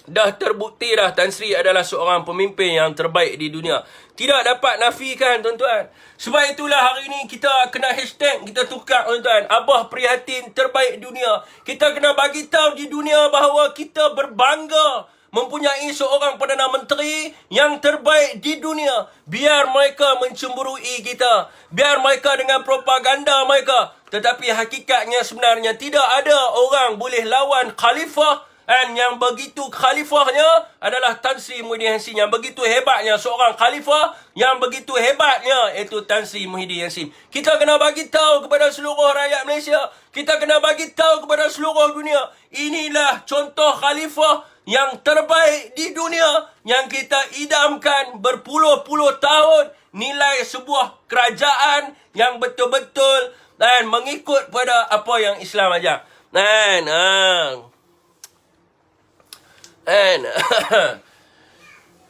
Dah terbukti dah Tan Sri adalah seorang pemimpin yang terbaik di dunia. Tidak dapat nafikan tuan-tuan. Sebab itulah hari ini kita kena hashtag, kita tukar tuan-tuan. Abah prihatin terbaik dunia. Kita kena bagi tahu di dunia bahawa kita berbangga mempunyai seorang Perdana Menteri yang terbaik di dunia. Biar mereka mencemburui kita. Biar mereka dengan propaganda mereka. Tetapi hakikatnya sebenarnya tidak ada orang boleh lawan khalifah. Dan yang begitu khalifahnya adalah Tan Sri Muhyiddin Yassin. Yang begitu hebatnya seorang khalifah, yang begitu hebatnya iaitu Tan Sri Muhyiddin Yassin. Kita kena bagi tahu kepada seluruh rakyat Malaysia. Kita kena bagi tahu kepada seluruh dunia. Inilah contoh khalifah yang terbaik di dunia yang kita idamkan berpuluh-puluh tahun. Nilai sebuah kerajaan yang betul-betul dan mengikut pada apa yang Islam ajar.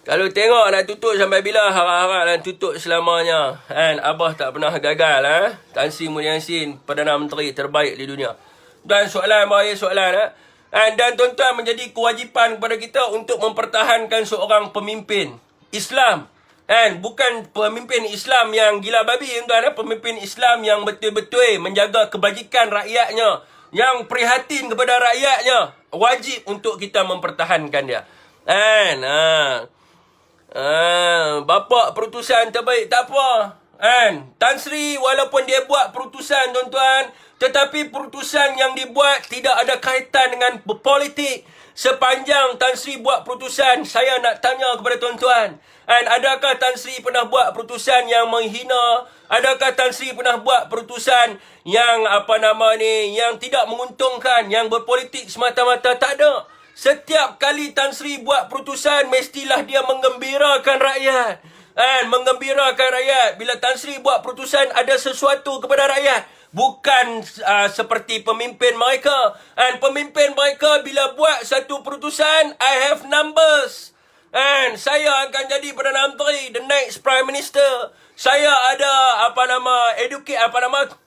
Kalau tengok nak tutup sampai bila, harap-harap dan tutup selamanya. Abah tak pernah gagal. Tan Sri Muhyiddin Yassin, Perdana Menteri terbaik di dunia. Dan soalan, dan tuan-tuan, menjadi kewajipan kepada kita untuk mempertahankan seorang pemimpin Islam. Bukan pemimpin Islam yang gila babi, tuan-tuan. Pemimpin Islam yang betul-betul menjaga kebajikan rakyatnya, yang prihatin kepada rakyatnya. Wajib untuk kita mempertahankan dia. Bapa perutusan terbaik, tak apa. Tan Sri walaupun dia buat perutusan tuan-tuan, tetapi perutusan yang dibuat tidak ada kaitan dengan politik. Sepanjang Tan Sri buat perutusan, saya nak tanya kepada tuan-tuan, adakah Tan Sri pernah buat perutusan yang menghina? Adakah Tan Sri pernah buat perutusan yang yang tidak menguntungkan, yang berpolitik semata-mata? Tak ada. Setiap kali Tan Sri buat perutusan, mestilah dia menggembirakan rakyat. Menggembirakan rakyat. Bila Tan Sri buat perutusan, ada sesuatu kepada rakyat. bukan seperti pemimpin mereka. And pemimpin mereka bila buat satu keputusan, I have numbers. And saya akan jadi Perdana Menteri, the next Prime Minister. Saya ada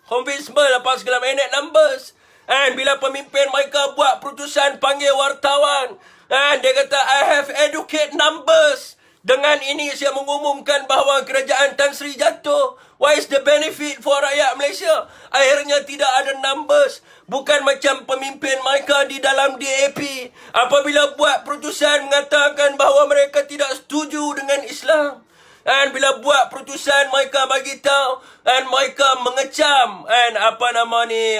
convincement apa segala minute numbers. And bila pemimpin mereka buat keputusan, panggil wartawan. And dia kata, I have educate numbers. Dengan ini saya mengumumkan bahawa kerajaan Tan Sri jatuh. What is the benefit for rakyat Malaysia? Akhirnya tidak ada numbers. Bukan macam pemimpin mereka di dalam DAP. Apabila buat keputusan mengatakan bahawa mereka tidak setuju dengan Islam. Dan bila buat keputusan mereka bagi tahu. Dan mereka mengecam. Dan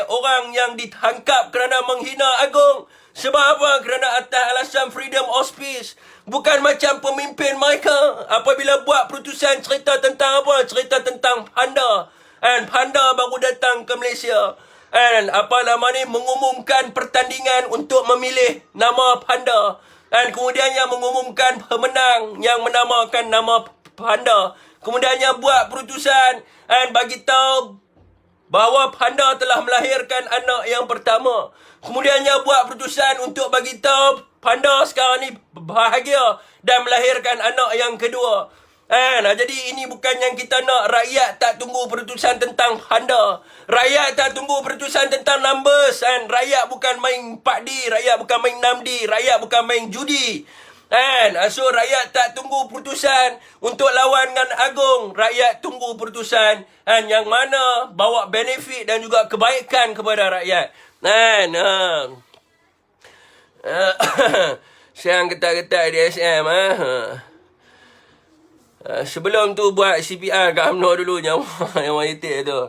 orang yang ditangkap kerana menghina agung. Sebab apa? Kerana atas alasan freedom of speech. Bukan macam pemimpin mereka. Apabila buat keputusan cerita tentang apa? Cerita tentang panda. And panda baru datang ke Malaysia. And mengumumkan pertandingan untuk memilih nama panda. Dan kemudiannya mengumumkan pemenang yang menamakan nama panda. Kemudiannya buat keputusan and bagi tahu bahawa panda telah melahirkan anak yang pertama. Kemudiannya buat keputusan untuk bagi tahu panda sekarang ni bahagia dan melahirkan anak yang kedua. Jadi ini bukan yang kita nak. Rakyat tak tunggu keputusan tentang panda. Rakyat tak tunggu keputusan tentang numbers. Rakyat bukan main 4D. Rakyat bukan main 6D. Rakyat bukan main judi. So rakyat tak tunggu keputusan untuk lawan dengan Agong. Rakyat tunggu keputusan yang mana bawa benefit dan juga kebaikan kepada rakyat. Siang ketat-ketat di SM. Sebelum tu buat CPR kat UMNO dulu nyawa yang wanita tu.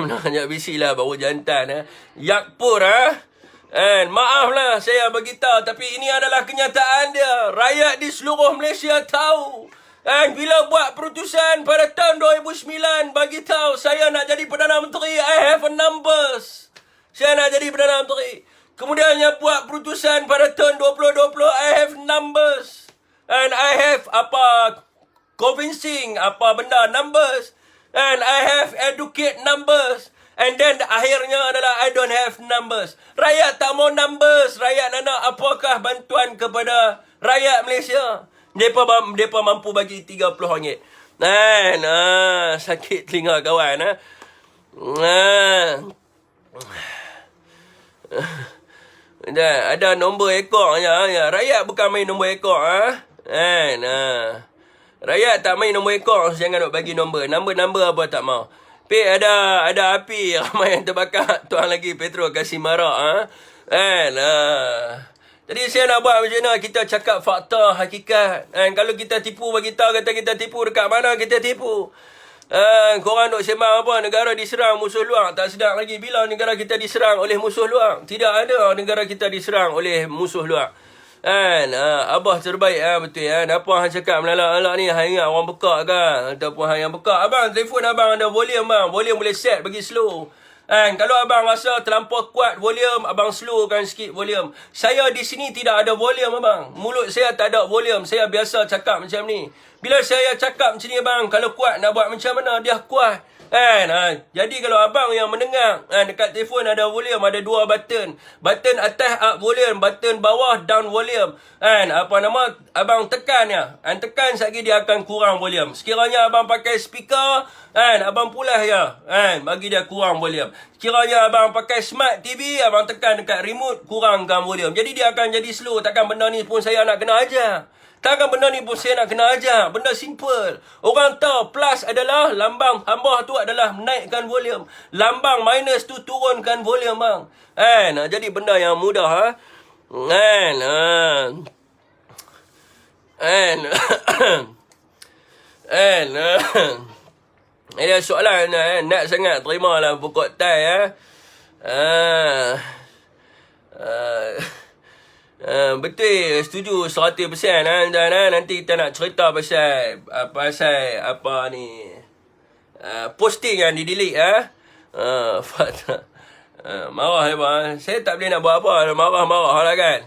Nak bisi lah baru jantan. Yakpur maaflah saya beritahu, tapi ini adalah kenyataan dia. Rakyat di seluruh Malaysia tahu. Bila buat keputusan pada tahun 2009 bagi tahu saya nak jadi Perdana Menteri, I have a numbers. Saya nak jadi Perdana Menteri. Kemudiannya buat keputusan pada tahun 2020, I have numbers. And I have convincing benda numbers. And I have educate numbers. And then akhirnya adalah I don't have numbers. Rakyat tak mau numbers. Rakyat nak apakah bantuan kepada rakyat Malaysia? Mereka mampu bagi RM30. Sakit telinga kawan. Ada nombor ekor. Rakyat bukan main nombor ekor. Rakyat tak main nombor ekor. Jangan nak bagi nombor. Nombor apa tak mau. Ada api ramai yang terbakar. Tuan lagi petrol kasih marak. Jadi saya nak buat macam mana? Kita cakap fakta, hakikat. Kalau kita tipu bagi tahu kata kita tipu, dekat mana kita tipu? Korang duk sembang apa? Negara diserang musuh luar. Tak sedar lagi bila negara kita diserang oleh musuh luar. Tidak ada negara kita diserang oleh musuh luar. Abah terbaik betul apa hang cakap melalak-lalak ni? Hang ingat orang bekak ke? Ataupun hang yang bekak? Abang telefon abang ada volume bang. Volume boleh set bagi slow. Kalau abang rasa terlampau kuat volume, abang slowkan sikit volume. Saya di sini tidak ada volume abang. Mulut saya tak ada volume. Saya biasa cakap macam ni. Bila saya cakap macam ni abang, kalau kuat nak buat macam mana? Dia kuat. Jadi kalau abang yang mendengar, dekat telefon ada volume, ada dua button. Button atas up volume, button bawah down volume. Abang tekan ya. Tekan sekali dia akan kurang volume. Sekiranya abang pakai speaker, abang pulas ya. Bagi dia kurang volume. Sekiranya abang pakai smart TV, abang tekan dekat remote, kurangkan volume. Jadi dia akan jadi slow. Takkan benda ni pun saya nak kena ajar. Takkan benda ni pun saya nak kena ajar. Benda simple. Orang tahu plus adalah lambang tambah tu adalah naikkan volume. Lambang minus tu turunkan volume bang. Jadi benda yang mudah Ada soalan nak sangat terimalah pokok tai betul, setuju 100% dan nanti kita nak cerita pasal apa ni posting yang di delete marah depa. Saya tak boleh nak buat apa, marah lah kan.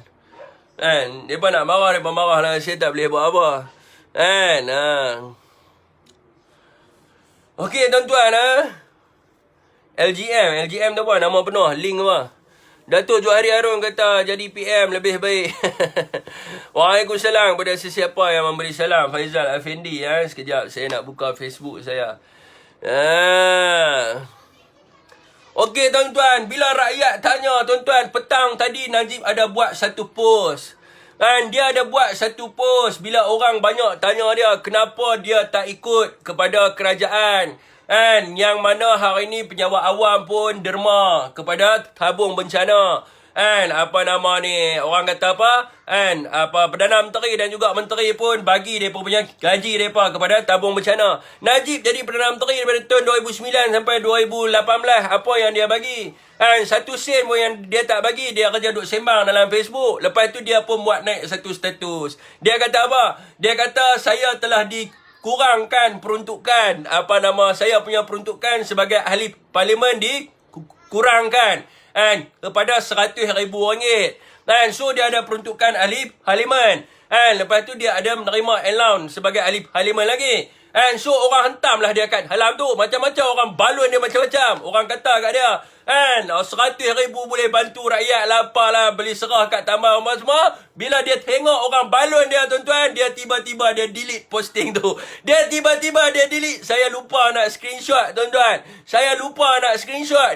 Depa nak marah, depa marah lah, saya tak boleh buat apa. Okey tuan-tuan LGM tu apa? Nama penuh, link apa? Datuk Johari Harun kata jadi PM lebih baik. Waalaikumsalam kepada sesiapa yang memberi salam. Faizal Effendi sekejap saya nak buka Facebook saya. Okey tuan-tuan, bila rakyat tanya tuan-tuan, petang tadi Najib ada buat satu post. Dia ada buat satu post bila orang banyak tanya dia kenapa dia tak ikut kepada kerajaan. Yang mana hari ni penjawat awam pun derma kepada tabung bencana. Apa nama ni, orang kata apa? Perdana Menteri dan juga Menteri pun bagi mereka punya gaji mereka kepada tabung bencana. Najib jadi Perdana Menteri daripada tahun 2009 sampai 2018. Apa yang dia bagi? 1 sen pun yang dia tak bagi. Dia kerja duk sembang dalam Facebook. Lepas tu dia pun buat naik satu status. Dia kata apa? Dia kata saya telah dikurangkan peruntukan. Saya punya peruntukan sebagai ahli parlimen dikurangkan kepada RM100,000. So dia ada peruntukan ahli parlimen. Lepas tu dia ada menerima allowance sebagai ahli parlimen lagi. So orang hentamlah dia kat halam tu. Macam-macam orang balun dia macam-macam. Orang kata kat dia, RM100,000 boleh bantu rakyat lah, apalah, beli serah kat tambah rumah semua. Bila dia tengok orang balun dia tuan-tuan, dia tiba-tiba dia delete posting tu. Dia tiba-tiba dia delete. Saya lupa nak screenshot tuan-tuan.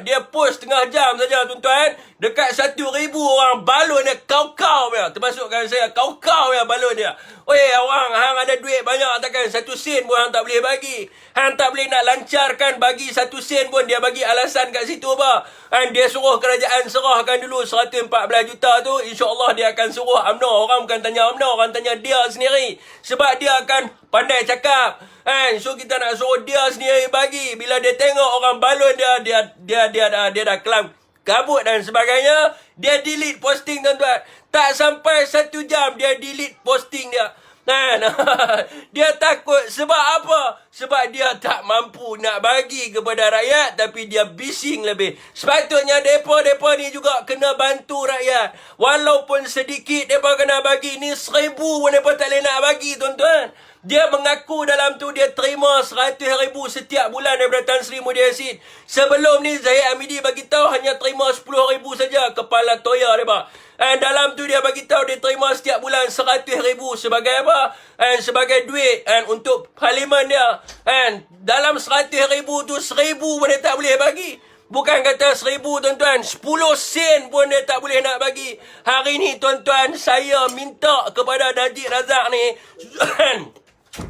Dia post tengah jam saja tuan-tuan. Dekat 1,000 orang balun dia kau-kau dia. Termasukkan saya, kau-kau dia balun dia. Orang hang ada duit banyak takkan 1 sen pun hang tak boleh bagi. Hang tak boleh nak lancarkan bagi 1 sen pun dia bagi alasan kat situ apa. Dia suruh kerajaan serahkan dulu 114 juta tu. InsyaAllah dia akan suruh UMNO. Orang bukan tanya UMNO, orang tanya dia sendiri. Sebab dia akan pandai cakap. So kita nak suruh dia sendiri bagi. Bila dia tengok orang balun dia dah kelam kabut dan sebagainya, dia delete posting tuan-tuan. Tak sampai 1 jam dia delete posting dia. Dia takut. Sebab apa? Sebab dia tak mampu nak bagi kepada rakyat, tapi dia bising lebih. Sepatutnya depa ni juga kena bantu rakyat. Walaupun sedikit depa kena bagi. Ni 1,000 pun depa tak boleh nak bagi tuan-tuan. Dia mengaku dalam tu dia terima RM100,000 setiap bulan daripada Tan Sri Muhyiddin Yassin. Sebelum ni Zahid Hamidi bagi tahu hanya terima RM10,000 saja kepala toya mereka. Dalam tu dia bagi tahu dia terima setiap bulan RM100,000 sebagai apa? Sebagai duit untuk parlimen dia. Dalam RM100,000 tu 1,000 pun dia tak boleh bagi. Bukan kata 1,000 tuan-tuan, 10 sen pun dia tak boleh nak bagi. Hari ni tuan-tuan, saya minta kepada Najib Razak ni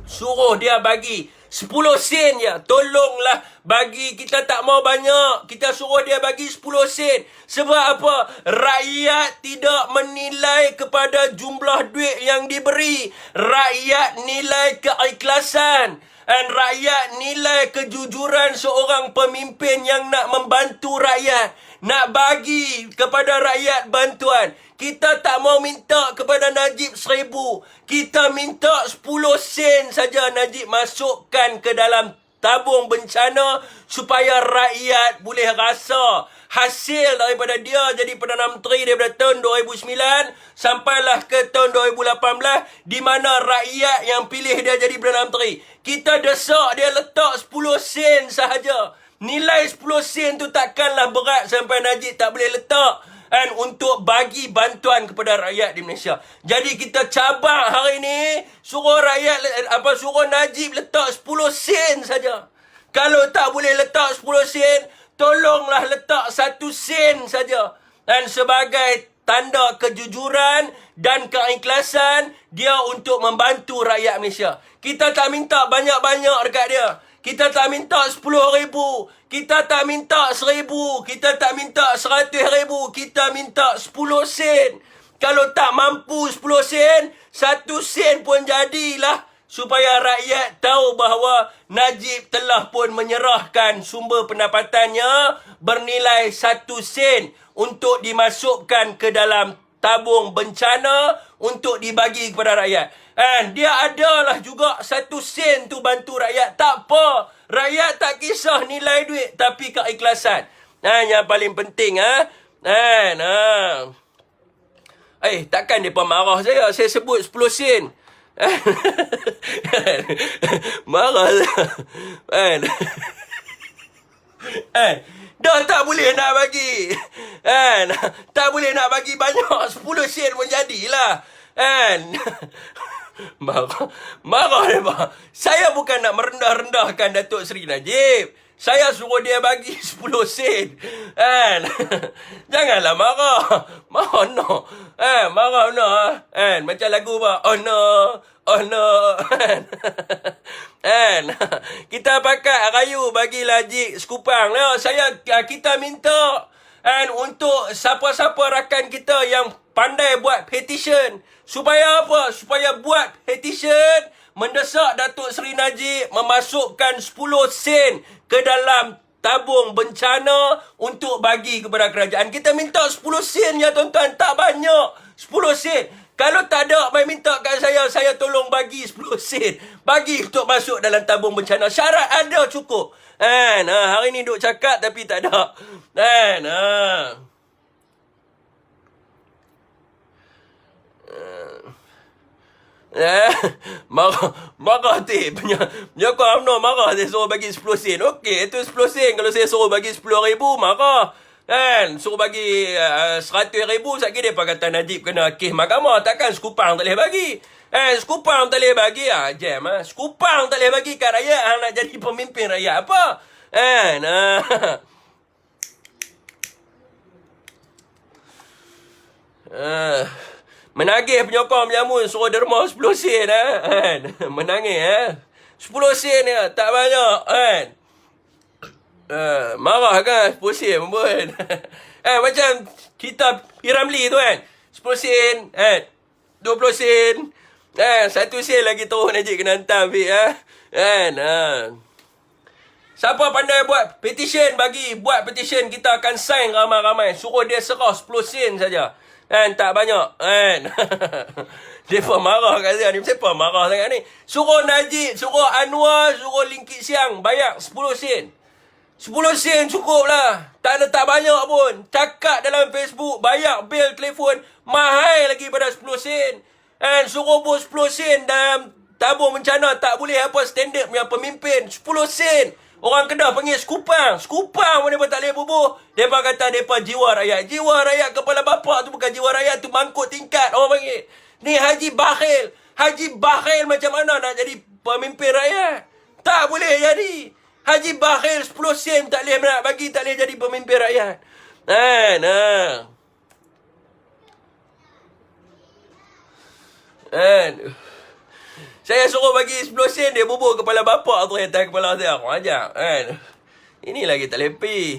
suruh dia bagi 10 sen je. Tolonglah bagi. Kita tak mau banyak. Kita suruh dia bagi 10 sen. Sebab apa? Rakyat tidak menilai kepada jumlah duit yang diberi. Rakyat nilai keikhlasan. Dan rakyat nilai kejujuran seorang pemimpin yang nak membantu rakyat. Nak bagi kepada rakyat bantuan. Kita tak mau minta kepada Najib 1,000. Kita minta 10 sen saja Najib masukkan ke dalam tabung bencana supaya rakyat boleh rasa hasil daripada dia jadi Perdana Menteri daripada tahun 2009 sampailah ke tahun 2018 di mana rakyat yang pilih dia jadi Perdana Menteri. Kita desak dia letak 10 sen sahaja. Nilai 10 sen tu takkanlah berat sampai Najib tak boleh letak untuk bagi bantuan kepada rakyat di Malaysia. Jadi kita cabar hari ni suruh Najib letak 10 sen saja. Kalau tak boleh letak 10 sen, tolonglah letak 1 sen saja. Dan sebagai tanda kejujuran dan keikhlasan dia untuk membantu rakyat Malaysia. Kita tak minta banyak-banyak dekat dia. Kita tak minta 10,000. Kita tak minta 1,000. Kita tak minta 100,000. Kita minta 10 sen. Kalau tak mampu 10 sen, 1 sen pun jadilah. Supaya rakyat tahu bahawa Najib telah pun menyerahkan sumber pendapatannya bernilai 1 sen untuk dimasukkan ke dalam tabung bencana untuk dibagi kepada rakyat. Dia adalah juga 1 sen tu bantu rakyat. Tak apa. Rakyat tak kisah nilai duit. Tapi keikhlasan. Yang paling penting. Takkan mereka marah saya. Saya sebut 10 sen. Marah lah. Kan? Dah tak boleh nak bagi. Kan? Tak boleh nak bagi banyak. 10 sen pun jadilah. Kan? Marah dia, Pak. Saya bukan nak merendah-rendahkan Datuk Seri Najib. Saya suruh dia bagi 10 sen. Kan? Janganlah marah. Marah no. Marah no. Kan? Macam lagu, Pak. Oh no. Oh no. Kan? Kita pakai rayu bagi Lajik Sekupang. Kita minta untuk siapa-siapa rakan kita yang pandai buat petition. Supaya apa? Supaya buat petition mendesak Datuk Seri Najib memasukkan 10 sen ke dalam tabung bencana untuk bagi kepada kerajaan. Kita minta 10 sen ya tuan-tuan. Tak banyak. 10 sen. Kalau tak ada, mai minta kat saya tolong bagi 10 sen. Bagi untuk masuk dalam tabung bencana. Syarat ada cukup. Hari ni duk cakap tapi tak ada. Marah tu penyokong UMNO marah saya suruh bagi 10 sen. Okey, itu 10 sen. Kalau saya suruh bagi 10 ribu, marah. Suruh bagi 100 ribu, saya kira dia kata Najib kena kes mahkamah. Takkan Sekupang tak boleh bagi. Sekupang tak boleh bagi. Jam. Sekupang tak boleh bagi kat rakyat. Nak jadi pemimpin rakyat apa? Menagih penyokong menjamun suruh derma 10 sen. Menangis. 10 sen ya, tak banyak. Marah kan 10 sen pun. Macam kita Piramli tu kan. 10 sen. 20 sen. 1 sen lagi terus Najib kena hantar ambil. Siapa pandai buat petition, buat petition, kita akan sign ramai-ramai. Suruh dia serah 10 sen saja. Tak banyak. Mereka marah kat saya ni. Siapa marah sangat ni? Suruh Najib, suruh Anwar, suruh Lingkit Siang bayar 10 sen. 10 sen cukup lah. Tak banyak pun. Cakap dalam Facebook, bayar bil telefon, mahal lagi pada 10 sen. Suruh pun 10 sen dalam tabung bencana. Tak boleh apa standard punya pemimpin. 10 sen. Orang Kedah panggil Sekupang. Sekupang pun mereka tak boleh bubuh. Mereka kata mereka jiwa rakyat. Jiwa rakyat kepala bapak tu bukan jiwa rakyat. Tu mangkuk tingkat orang panggil. Ni Haji Bakhil. Haji Bakhil macam mana nak jadi pemimpin rakyat? Tak boleh jadi. Haji Bakhil 10 sen tak boleh nak bagi. Tak boleh jadi pemimpin rakyat. Saya suruh bagi 10 sen, dia bubur kepala bapak tu atas kepala saya. Aku ajak. Ini lagi tak lepi.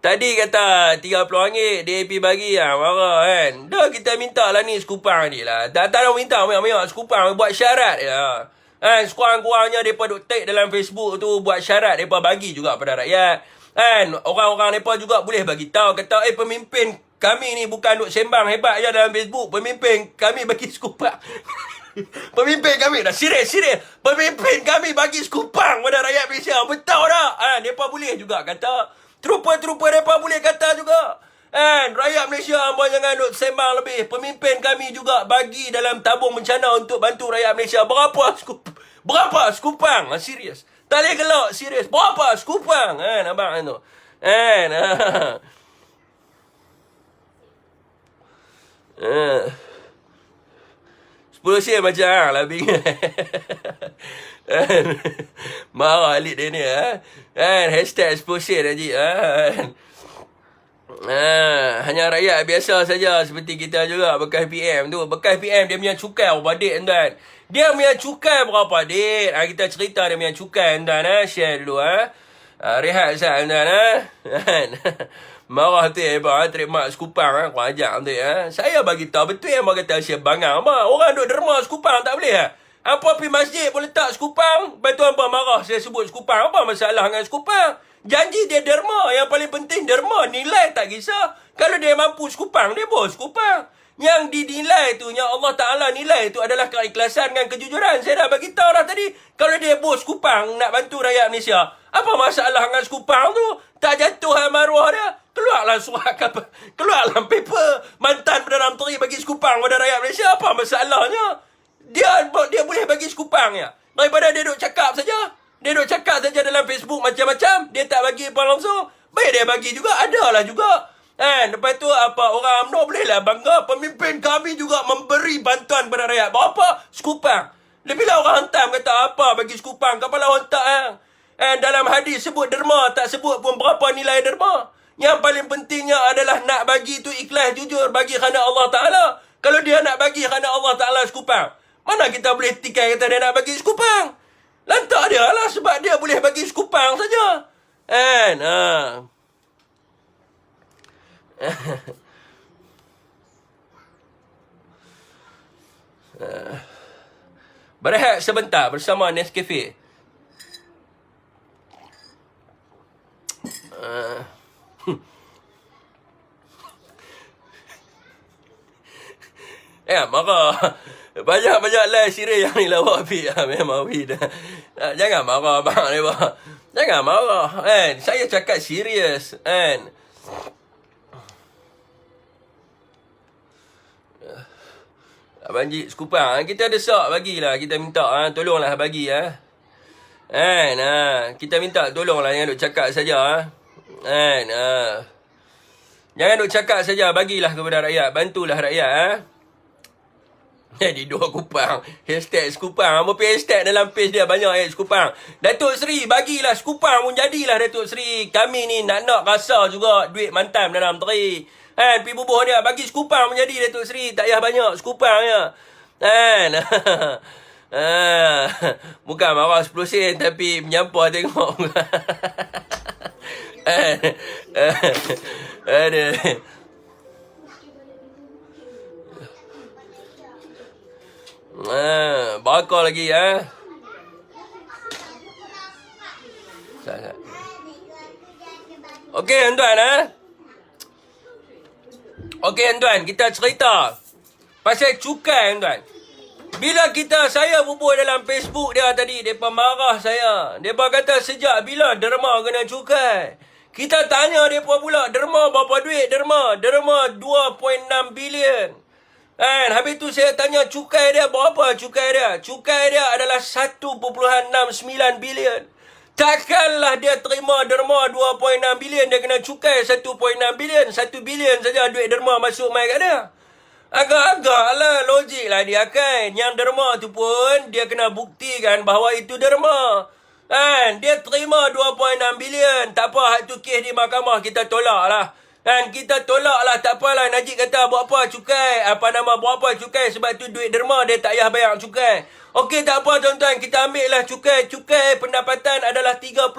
Tadi kata RM30 DAP bagi marah Dah kita minta lah ni Sekupang ni lah. Tak nak minta banyak-banyak. Sekupang buat syarat ya. Sekurang-kurangnya mereka duk take dalam Facebook tu buat syarat. Mereka bagi juga pada rakyat. Orang-orang mereka juga boleh bagi tahu. Kata pemimpin kami ni bukan duk sembang hebat je dalam Facebook. Pemimpin kami bagi Sekupang. Pemimpin kami dah serius. Pemimpin kami bagi Sekupang pada rakyat Malaysia. Betul tak? Mereka boleh juga kata. Trupa-trupa mereka boleh kata juga. Rakyat Malaysia jangan duk sembang lebih. Pemimpin kami juga bagi dalam tabung bencana untuk bantu rakyat Malaysia. Berapa Sekupang? Serius. Tak boleh gelak. Serius. Berapa Sekupang? Abang tu. 10 sen macam lah bingung. Marah Alid dia ni. Hashtag 10 sen Najib. Hanya rakyat biasa saja seperti kita juga. Bekas PM tu. Bekas PM dia punya cukai berapa adik tuan. Dia punya cukai berapa adik. Kita cerita dia punya cukai tuan. Share dulu. Rehat sekejap tuan. Marah tu trip mak Sekupang. Aku ajak tu Saya bagi tahu betul yang kata Syed Bangang. Orang duk derma Sekupang tak boleh Apa pergi masjid pun letak Sekupang. Lepas apa marah saya sebut Sekupang. Apa masalah dengan Sekupang? Janji dia derma. Yang paling penting derma. Nilai tak kisah. Kalau dia mampu Sekupang, dia bawa Sekupang. Yang dinilai tu, yang Allah Ta'ala nilai tu adalah keikhlasan dan kejujuran. Saya dah bagi tahu dah tadi. Kalau dia bos Sekupang nak bantu rakyat Malaysia, apa masalah dengan Sekupang tu? Tak jatuh maruah dia. Keluarlah surat, keluarlah paper mantan Perdana Menteri bagi Sekupang pada rakyat Malaysia. Apa masalahnya? Dia boleh bagi Sekupang ya. Daripada dia duk cakap saja. Dia duk cakap saja dalam Facebook macam-macam. Dia tak bagi apa langsung. Baik dia bagi juga. Adalah juga. Lepas tu apa, orang UMNO bolehlah bangga. Pemimpin kami juga memberi bantuan kepada rakyat. Berapa? Sekupang. Bila orang hantam kata apa bagi Sekupang, kepala otak dalam hadis sebut derma, tak sebut pun berapa nilai derma. Yang paling pentingnya adalah nak bagi tu ikhlas jujur, bagi kerana Allah Ta'ala. Kalau dia nak bagi kerana Allah Ta'ala Sekupang, mana kita boleh tikai kata dia nak bagi Sekupang? Lantak dia lah sebab dia boleh bagi Sekupang saja. Berehat sebentar bersama Nescafe. Marah. Banyak-banyak live sirih yang ni lawak Afiq. Memang Afiq dah. Jangan marah abang ni, bang. Jangan marah. Saya cakap serius. Abang Jik Sekupang, kita desak bagilah. Kita minta, tolonglah bagi. Kita minta tolonglah. Jangan duk cakap saja. Jangan duk cakap saja. Bagilah kepada rakyat. Bantulah rakyat. Jadi dua Sekupang. Hashtag Sekupang. Apa hashtag dalam page dia banyak Sekupang. Datuk Seri bagilah Sekupang pun jadilah Datuk Seri. Kami ni nak rasa juga duit mantan Perdana Menteri. Pergi bubuh dia. Bagi Sekupang menjadi Datuk Seri. Tak payah banyak Sekupang je. Bukan marah 10 sen. Tapi menyampah tengok. Aduh. Bakar lagi Okey tuan-tuan Okey tuan, kita cerita pasal cukai tuan. Bila saya bubuh dalam Facebook dia tadi, depa marah saya. Depa kata sejak bila derma kena cukai? Kita tanya depa pula, derma berapa duit derma? Derma 2.6 bilion. Habis tu saya tanya cukai dia berapa cukai dia? Cukai dia adalah 1.69 bilion. Takkanlah dia terima derma 2.6 bilion, dia kena cukai 1.6 bilion. 1 bilion saja duit derma masuk mai kat dia. Agak-agak lah logik lah dia kan. Yang derma tu pun dia kena buktikan bahawa itu derma. Dia terima 2.6 bilion. Tak apa, hak tu kes di mahkamah kita tolak lah. Kita tolak lah, tak apalah. Najib kata berapa cukai, berapa cukai, sebab tu duit derma dia tak payah bayar cukai. Okey, tak apa tuan-tuan, kita ambil lah cukai. Cukai pendapatan adalah 30%.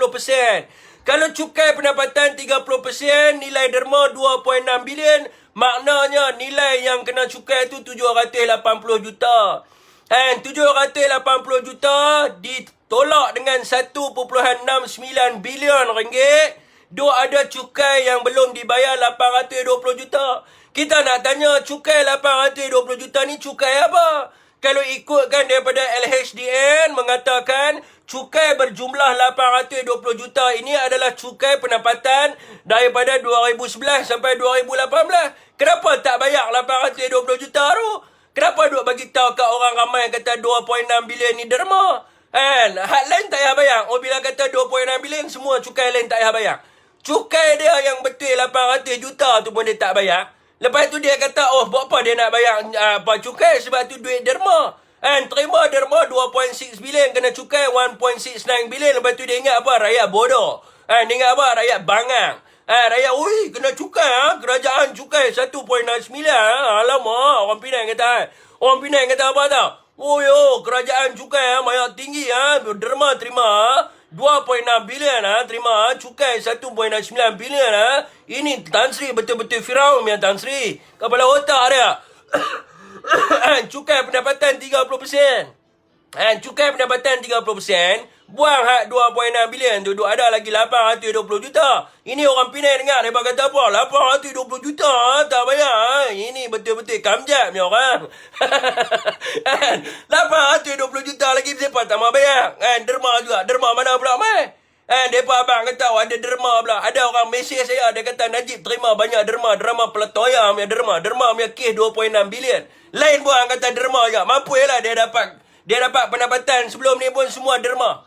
Kalau cukai pendapatan 30%, nilai derma 2.6 bilion, maknanya nilai yang kena cukai tu 780 juta. 780 juta ditolak dengan 1.69 bilion ringgit. Dua ada cukai yang belum dibayar 820 juta. Kita nak tanya cukai 820 juta ni cukai apa? Kalau ikutkan daripada LHDN mengatakan cukai berjumlah 820 juta ini adalah cukai pendapatan daripada 2011 sampai 2018. Kenapa tak bayar 820 juta tu? Kenapa duk bagi tahu kat orang ramai kata 2.6 bilion ni derma? Hak lain tak payah bayar. Bila kata 2.6 bilion, semua cukai lain tak payah bayar. Cukai dia yang betul 800 juta tu pun dia tak bayar. Lepas tu dia kata, berapa dia nak bayar cukai sebab tu duit derma. Terima derma 2.6 bilion, kena cukai 1.69 bilion. Lepas tu dia ingat apa? Rakyat bodoh. Dia ingat apa? Rakyat bangang. Rakyat, kena cukai. Kerajaan cukai 1.69. Alamak, orang Penang kata. Orang Penang kata apa tau? Kerajaan cukai banyak tinggi. Derma terima 2.6 bilion terima cukai 1.9 bilion Ini Tan Sri betul-betul Firaun yang Tan Sri. Kepala otak dia. Cukai pendapatan 30%. Cukai pendapatan 30%. Buang hak 2.6 bilion tu. Ada lagi 820 juta. Ini orang Penang dengar. Dia kata apa? 820 juta tak bayar. Ini betul-betul patut kamjat punya orang. Kan? 820 juta lagi siapa tak mau bayar? Kan? Derma juga. Derma mana pula mai? Depa abang kata ada derma pula. Ada orang mesej saya, dia kata Najib terima banyak derma. Derma peletoya punya derma. Derma punya kes 2.6 bilion. Lain pun orang kata derma je. Mampu lah dia dapat pendapatan sebelum ni pun semua derma.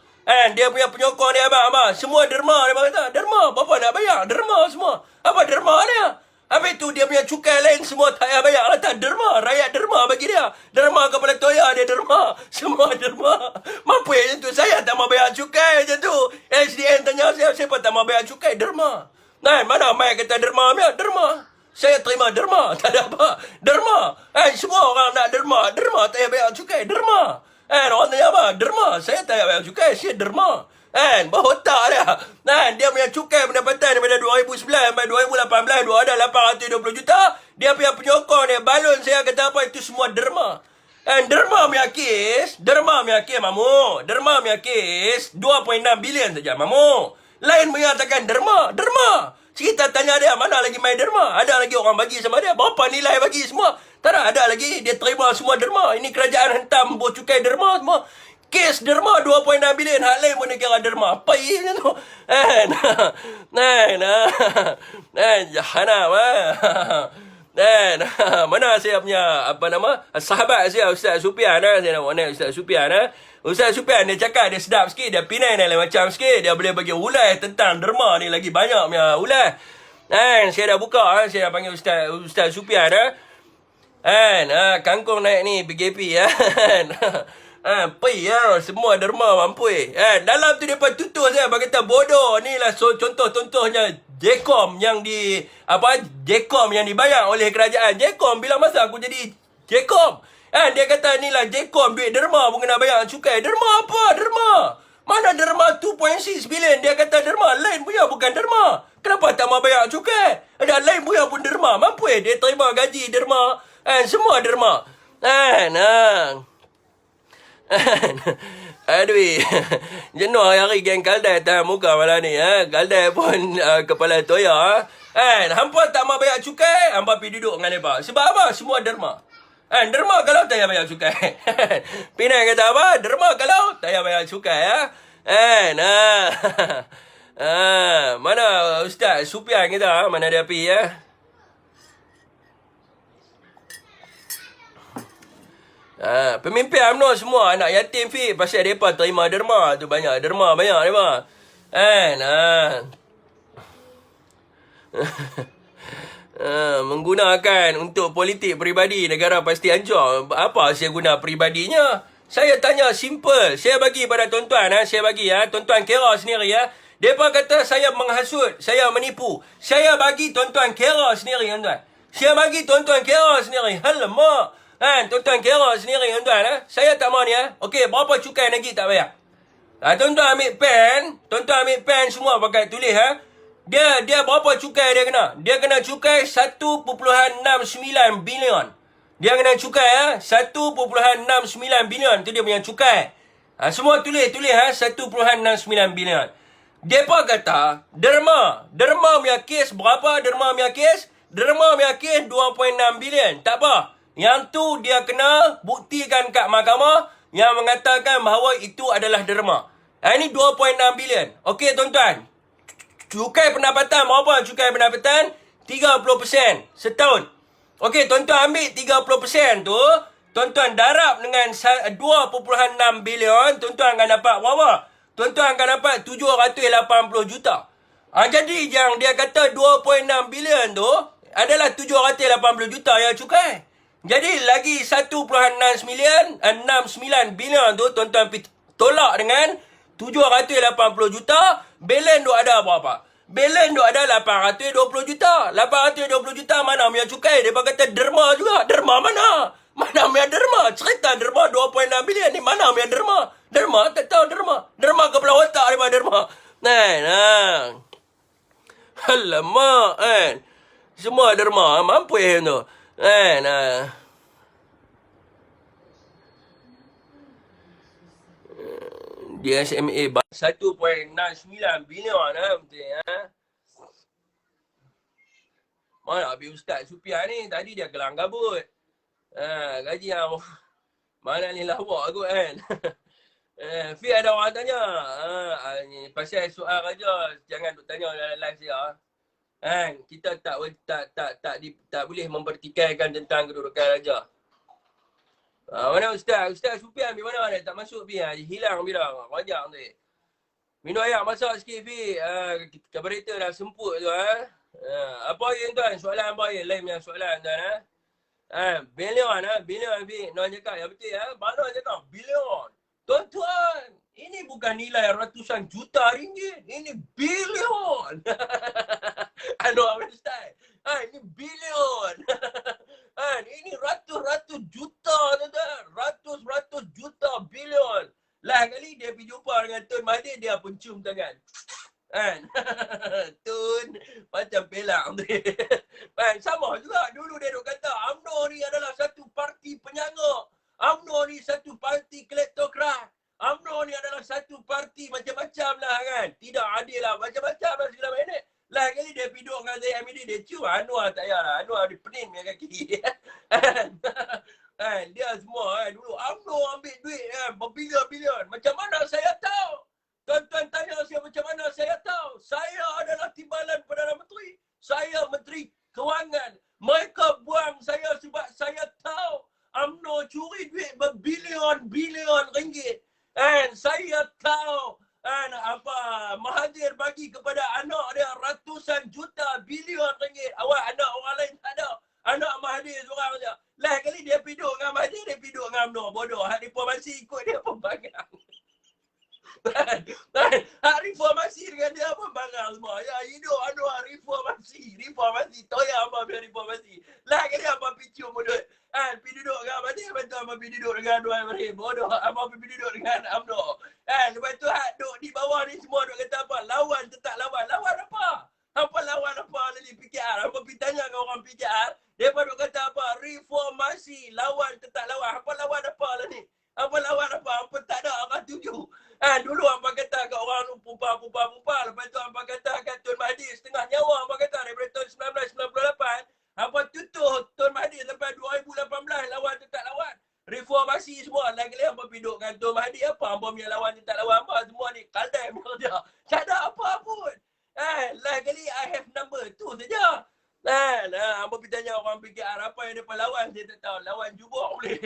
Dia punya penyokong dia abang. Semua derma. Dia kata derma. Bapa nak bayar? Derma semua. Apa derma dia? Habis tu dia punya cukai lain semua tak payah bayar. Kata derma. Rakyat derma bagi dia. Derma kepala toya dia derma. Semua derma. Mampu macam tu. Saya tak mau bayar cukai macam tu. SDN tanya saya, siapa tak mau bayar cukai? Derma. Nah, mana mai kata derma punya? Derma. Saya terima derma. Tak ada apa. Derma. Semua orang nak derma. Derma tak payah bayar cukai. Derma. Orang tanya apa? Derma. Saya tak payah bayar cukai. Saya derma. Berotak dia. Dia punya cukai pendapatan daripada 2009 sampai 2018 dia ada 820 juta. Dia punya penyokong dia balon saya kata apa itu semua derma. Derma punya kes mamu. Derma punya kes 2.6 bilion saja mamu. Lain menyatakan derma. Kita tanya dia mana lagi main derma. Ada lagi orang bagi sama dia. Berapa nilai bagi semua? Tak ada lagi. Dia terima semua derma. Ini kerajaan hentam buat cukai derma semua. Kes derma 2.6 bilion. Hak lain pun dia kira derma. Apa ini tu? Jahanam. Mana saya punya sahabat saya Ustaz Supian. Saya nak warna Ustaz Supian. Ustaz Supian dia cakap dia sedap sikit. Dia pinai lain macam sikit. Dia boleh bagi ulas tentang derma ni lagi banyak punya ulas. Saya dah buka. Saya dah panggil Ustaz Supian. Kangkung naik ni PKP. Semua derma mampu. Dalam tu depa tutur saya kata bodoh ni lah contohnya Jcom yang Jcom yang dibayar oleh kerajaan. Jcom bila masa aku jadi Jcom. Dia kata ni lah Jcom duit derma pun kena bayar cukai. Derma apa? Derma. Mana derma 2.6 bilion? Dia kata derma lain punya bukan derma. Kenapa tak mau bayar cukai? Ada lain punya pun derma. Mampu dia terima gaji derma. Semua derma. Aduh, jenuh hari geng Kaldai tahan muka malam ni. Kaldai pun kepala toya. Hampa tak mau bayar cukai, hampa pergi duduk dengan mereka. Sebab apa? Semua derma. Derma kalau tak payah bayar cukai. Pinai kata apa? Derma kalau tak payah bayar cukai. Mana Ustaz Supian kita? Mana dia pergi ya? Pemimpin UMNO semua anak yatim fi pasal depa terima derma tu banyak derma depa. Menggunakan untuk politik peribadi negara pasti hancur. Apa saya guna peribadinya? Saya tanya simple. Saya bagi pada tuan-tuan tuan-tuan kira sendiri Depa kata saya menghasut, saya menipu. Saya bagi tuan-tuan kira sendiri tuan. Saya bagi tuan-tuan kira sendiri. Alamak. Tuan-tuan kira sendiri tuan-tuan. Saya tak mau ni Okey, berapa cukai lagi tak bayar? Tuan-tuan ambil pen semua pakai tulis Dia berapa cukai dia kena? Dia kena cukai 1.69 bilion. Dia kena cukai 1.69 bilion tu dia punya cukai. Semua tulis 1.69 bilion. Depa kata derma punya kes berapa? Derma punya kes 2.6 bilion. Tak apa. Yang tu dia kena buktikan kat mahkamah yang mengatakan bahawa itu adalah derma. Ini 2.6 bilion. Okey tuan-tuan. Cukai pendapatan berapa? Cukai pendapatan 30% setahun. Okey tuan-tuan ambil 30% tu, tuan-tuan darab dengan 2.6 bilion, tuan-tuan akan dapat berapa? Tuan-tuan akan dapat 780 juta. Jadi yang dia kata 2.6 bilion tu adalah 780 juta yang cukai. Jadi lagi 1.69 bilion tu tuan-tuan tolak dengan 780 juta. Belen tu ada berapa? Belen tu ada 820 juta. 820 juta mana punya cukai? Dia kata derma juga. Derma mana? Mana punya derma? Cerita derma 2.6 bilion ni mana punya derma? Derma? Tak tahu derma. Derma kepala otak daripada derma. Alamak semua derma. Mampu tu. Dia SMA 1.69 bilion betul Mana habis Ustaz Sufian ni, tadi dia kelang kabut. Gaji yang mana ni lawak kot kan. Fi ada orang tanya. Ni pasal soal raja, jangan duk tanya dalam live saya. Kan, kita tak boleh mempertikaikan tentang kedudukan raja. Mana Ustaz? Ustaz Sufian di mana dia? Tak masuk Fi. Hilang bilang. Rajak tu. Minum air masak sikit Fi. Kereta dah semput tu. Apa yang tuan? Soalan apa yang? Lain yang soalan tuan. Bilion bilion Fi. Tuan cakap ya betul ya. Mana cakap? Bilion. Tuan-tuan, ini bukan nilai ratusan juta ringgit. Ini bilion. Apa Ustaz? Ini bilion. Ini ratus-ratus juta tuan-tuan. Ratus-ratus juta bilion. Lah kali dia pergi jumpa dengan Tun Mahathir, dia pun cium tangan. Kan? Tun macam pelak tu. Kan? Sama juga dulu dia duk kata UMNO ni adalah satu parti penyangga. UMNO ni satu parti kleptokrat. UMNO ni adalah satu parti macam-macam lah kan. Tidak adil lah. Macam-macam lah segala macam. Lah kali dia piduk dengan Zaid Hamidi, dia cium. Anwar tak payah lah. Anwar dia pening punya kaki. Dia semua dulu UMNO ambil duit berbilion-bilion. Macam mana saya tahu? Tuan-tuan tanya saya macam mana saya tahu? Saya adalah timbalan Perdana Menteri. Saya Menteri Kewangan. Mereka buang saya sebab saya tahu UMNO curi duit berbilion-bilion ringgit. Saya tahu Mahathir bagi kepada anak dia ratusan juta bilion ringgit. Awak anak orang lain tak ada. Anak Mahathir seorang saja. Lah kali dia piduk dengan Mahathir, dia piduk dengan UMNO. Bodoh. Hak diplomasi ikut dia pembangkang. Hak reformasi dengan dia pembangkang semua. Ya hidup Anwar reformasi. Toya apa biar reformasi. Lah kali apa picu bodoh. Pergi duduk dengan Mahathir, lepas tu apa pergi duduk dengan Anwar Ibrahim. Bodoh. Apa pergi duduk dengan UMNO. Lepas tu duduk di bawah ni semua duduk kata apa? Lawan tetap lawan. Lawan apa? Apa lawan apa lagi PKR? Apa pergi tanya dengan orang PKR? Mereka duduk kata apa? Reformasi. Lawan tetap lawan. Apa lawan apa lah ni? Apa lawan apa? Apa tak ada orang tuju. Dulu apa kata kat orang tu pumpah. Lepas tu apa kata kat Tun Mahathir setengah nyawa apa kata daripada tahun 1998. Apa tutuh Tun Mahathir sampai 2018 lawan tetap lawan. Reformasi semua. Lagi apa piduk dengan Tun Mahathir apa? Apa punya lawan tetap lawan apa? Semua ni kaldai punya kerja. Tak ada apa pun. Lah kali I have number tu saja. Apa pergi tanya orang PKR apa yang mereka lawan, saya tak tahu. Lawan jubuk boleh.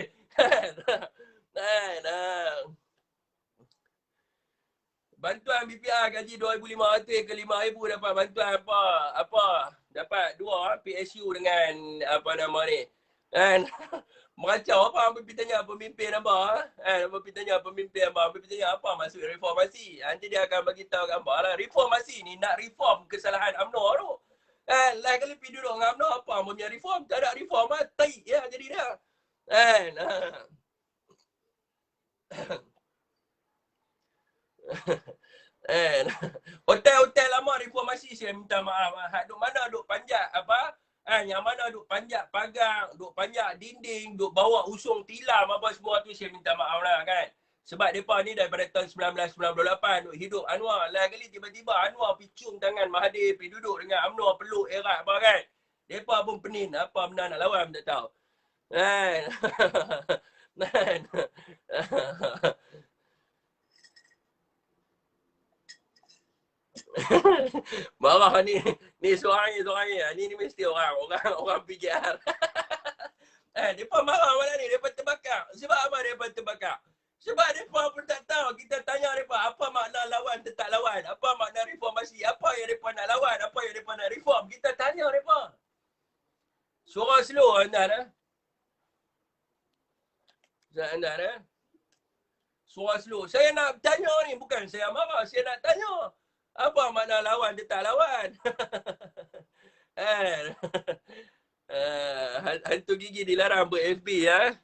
Bantuan BPR gaji 2,500 ke 5,000 dapat bantuan apa? Dapat dua PSU dengan apa nama ni. Meracau apa pergi tanya pemimpin apa? Apa pergi tanya pemimpin apa? Pergi tanya apa maksud reformasi? Nanti dia akan bagi tahu gambarlah. Reformasi ni nak reform kesalahan UMNO tu. Lah kali pergi duduk dengan UMNO apa? Mau punya reform? Tak ada reform lah. Tai ya jadi dia. Hotel-hotel lama reformasi saya minta maaf. Hak duk mana duk panjat apa? Yang mana duk panjat pagar, duk panjat dinding, duk bawa usung tilam apa semua tu saya minta maaf lah kan. Sebab mereka ni daripada tahun 1998 duk hidup Anwar. Lah kali tiba-tiba Anwar pergi cium tangan Mahathir, pergi duduk dengan UMNO peluk erat apa kan. Mereka pun penin. Apa benda nak lawan tak tahu. Marah ni seorang ni mesti orang PKR. Depa marah mana ni? Depa terbakar. Sebab apa depa terbakar? Sebab depa pun tak tahu. Kita tanya depa apa makna lawan tetap lawan? Apa makna reformasi? Apa yang depa nak lawan? Apa yang depa nak reform? Kita tanya depa. Suara slow anda Suara slow. Saya nak tanya ni, bukan saya marah. Saya nak tanya. Apa makna lawan tetap lawan? Hantu gigi dilarang ber-FB ya.